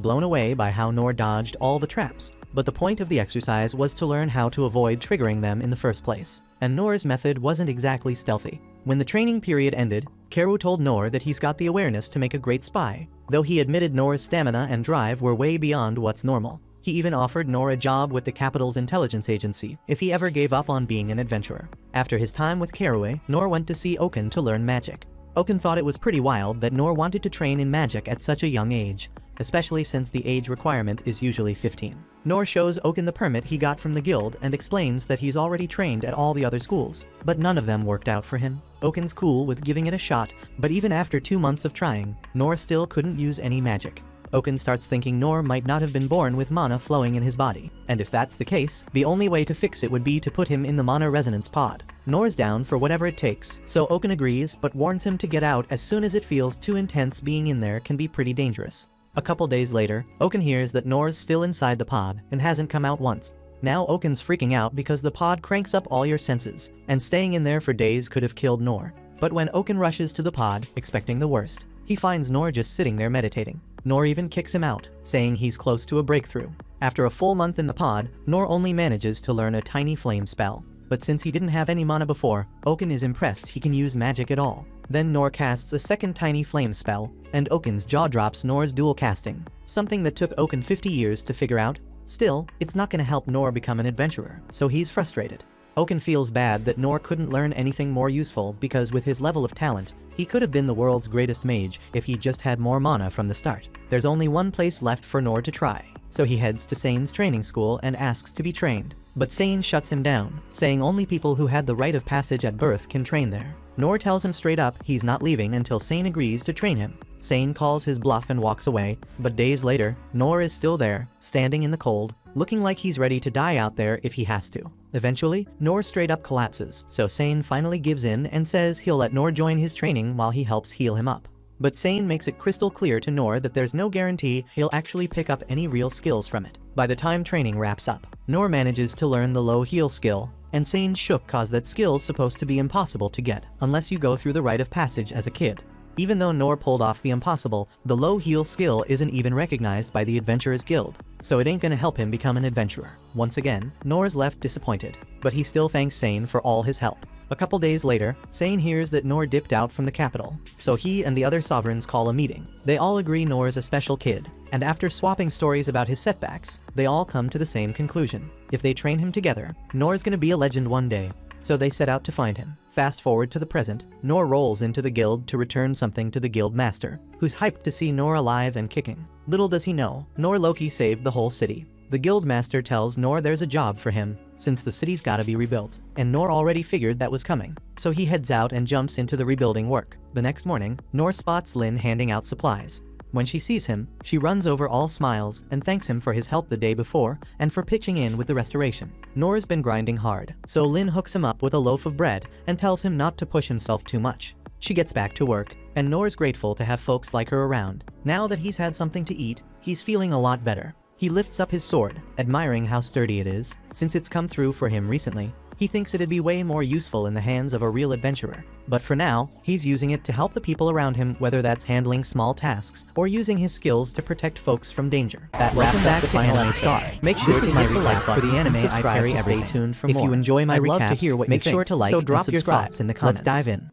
blown away by how Nor dodged all the traps, but the point of the exercise was to learn how to avoid triggering them in the first place, and Nor's method wasn't exactly stealthy. When the training period ended, Caro told Nor that he's got the awareness to make a great spy, though he admitted Nor's stamina and drive were way beyond what's normal. He even offered Nor a job with the capital's intelligence agency if he ever gave up on being an adventurer. After his time with Caraway, Nor went to see Oaken to learn magic. Oaken thought it was pretty wild that Nor wanted to train in magic at such a young age, especially since the age requirement is usually 15. Nor shows Oaken the permit he got from the guild and explains that he's already trained at all the other schools, but none of them worked out for him. Oaken's cool with giving it a shot, but even after 2 months of trying, Nor still couldn't use any magic. Oaken starts thinking Nor might not have been born with mana flowing in his body, and if that's the case, the only way to fix it would be to put him in the mana resonance pod. Nor's down for whatever it takes, so Oaken agrees but warns him to get out as soon as it feels too intense. Being in there can be pretty dangerous. A couple days later, Oaken hears that Nor's still inside the pod and hasn't come out once. Now Oaken's freaking out because the pod cranks up all your senses, and staying in there for days could have killed Nor. But when Oaken rushes to the pod, expecting the worst, he finds Nor just sitting there meditating. Nor even kicks him out, saying he's close to a breakthrough. After a full month in the pod, Nor only manages to learn a tiny flame spell. but since he didn't have any mana before, Oaken is impressed he can use magic at all. Then Nor casts a second tiny flame spell, and Oaken's jaw drops Nor's dual casting, something that took Oaken 50 years to figure out. Still, it's not gonna help Nor become an adventurer, so he's frustrated. Oaken feels bad that Nor couldn't learn anything more useful because with his level of talent, he could have been the world's greatest mage if he just had more mana from the start. There's only one place left for Nor to try, so he heads to Sane's training school and asks to be trained. But Sane shuts him down, saying only people who had the rite of passage at birth can train there. Nor tells him straight up he's not leaving until Sane agrees to train him. Sane calls his bluff and walks away, but days later, Nor is still there, standing in the cold, looking like he's ready to die out there if he has to. Eventually, Nor straight up collapses, so Sane finally gives in and says he'll let Nor join his training while he helps heal him up. But Sane makes it crystal clear to Nor that there's no guarantee he'll actually pick up any real skills from it. By the time training wraps up, Nor manages to learn the low heal skill, and Sane's shook cause that skill's supposed to be impossible to get unless you go through the rite of passage as a kid. Even though Nor pulled off the impossible, the low heal skill isn't even recognized by the Adventurers Guild, so it ain't gonna help him become an adventurer. Once again, Nor's left disappointed, but he still thanks Sane for all his help. A couple days later, Sane hears that Nor dipped out from the capital, so he and the other sovereigns call a meeting. They all agree Nor's a special kid, and after swapping stories about his setbacks, they all come to the same conclusion. If they train him together, Nor's gonna be a legend one day. So they set out to find him. Fast forward to the present, Nor rolls into the guild to return something to the guild master, who's hyped to see Nor alive and kicking. Little does he know, Nor Loki saved the whole city. The guild master tells Nor there's a job for him, since the city's gotta be rebuilt, and Nor already figured that was coming. So he heads out and jumps into the rebuilding work. The next morning, Nor spots Lynn handing out supplies. When she sees him, she runs over all smiles and thanks him for his help the day before and for pitching in with the restoration. Nor's been grinding hard, so Lynn hooks him up with a loaf of bread and tells him not to push himself too much. She gets back to work, and Nor's grateful to have folks like her around. Now that he's had something to eat, he's feeling a lot better. He lifts up his sword, admiring how sturdy it is, since it's come through for him recently. He thinks it'd be way more useful in the hands of a real adventurer. But for now, he's using it to help the people around him, whether that's handling small tasks or using his skills to protect folks from danger. That wraps up the final Star. Make sure to hit the like button for the anime I parry everything. Stay tuned for more. If you enjoy my recaps, make sure to like and subscribe in the comments. Let's dive in.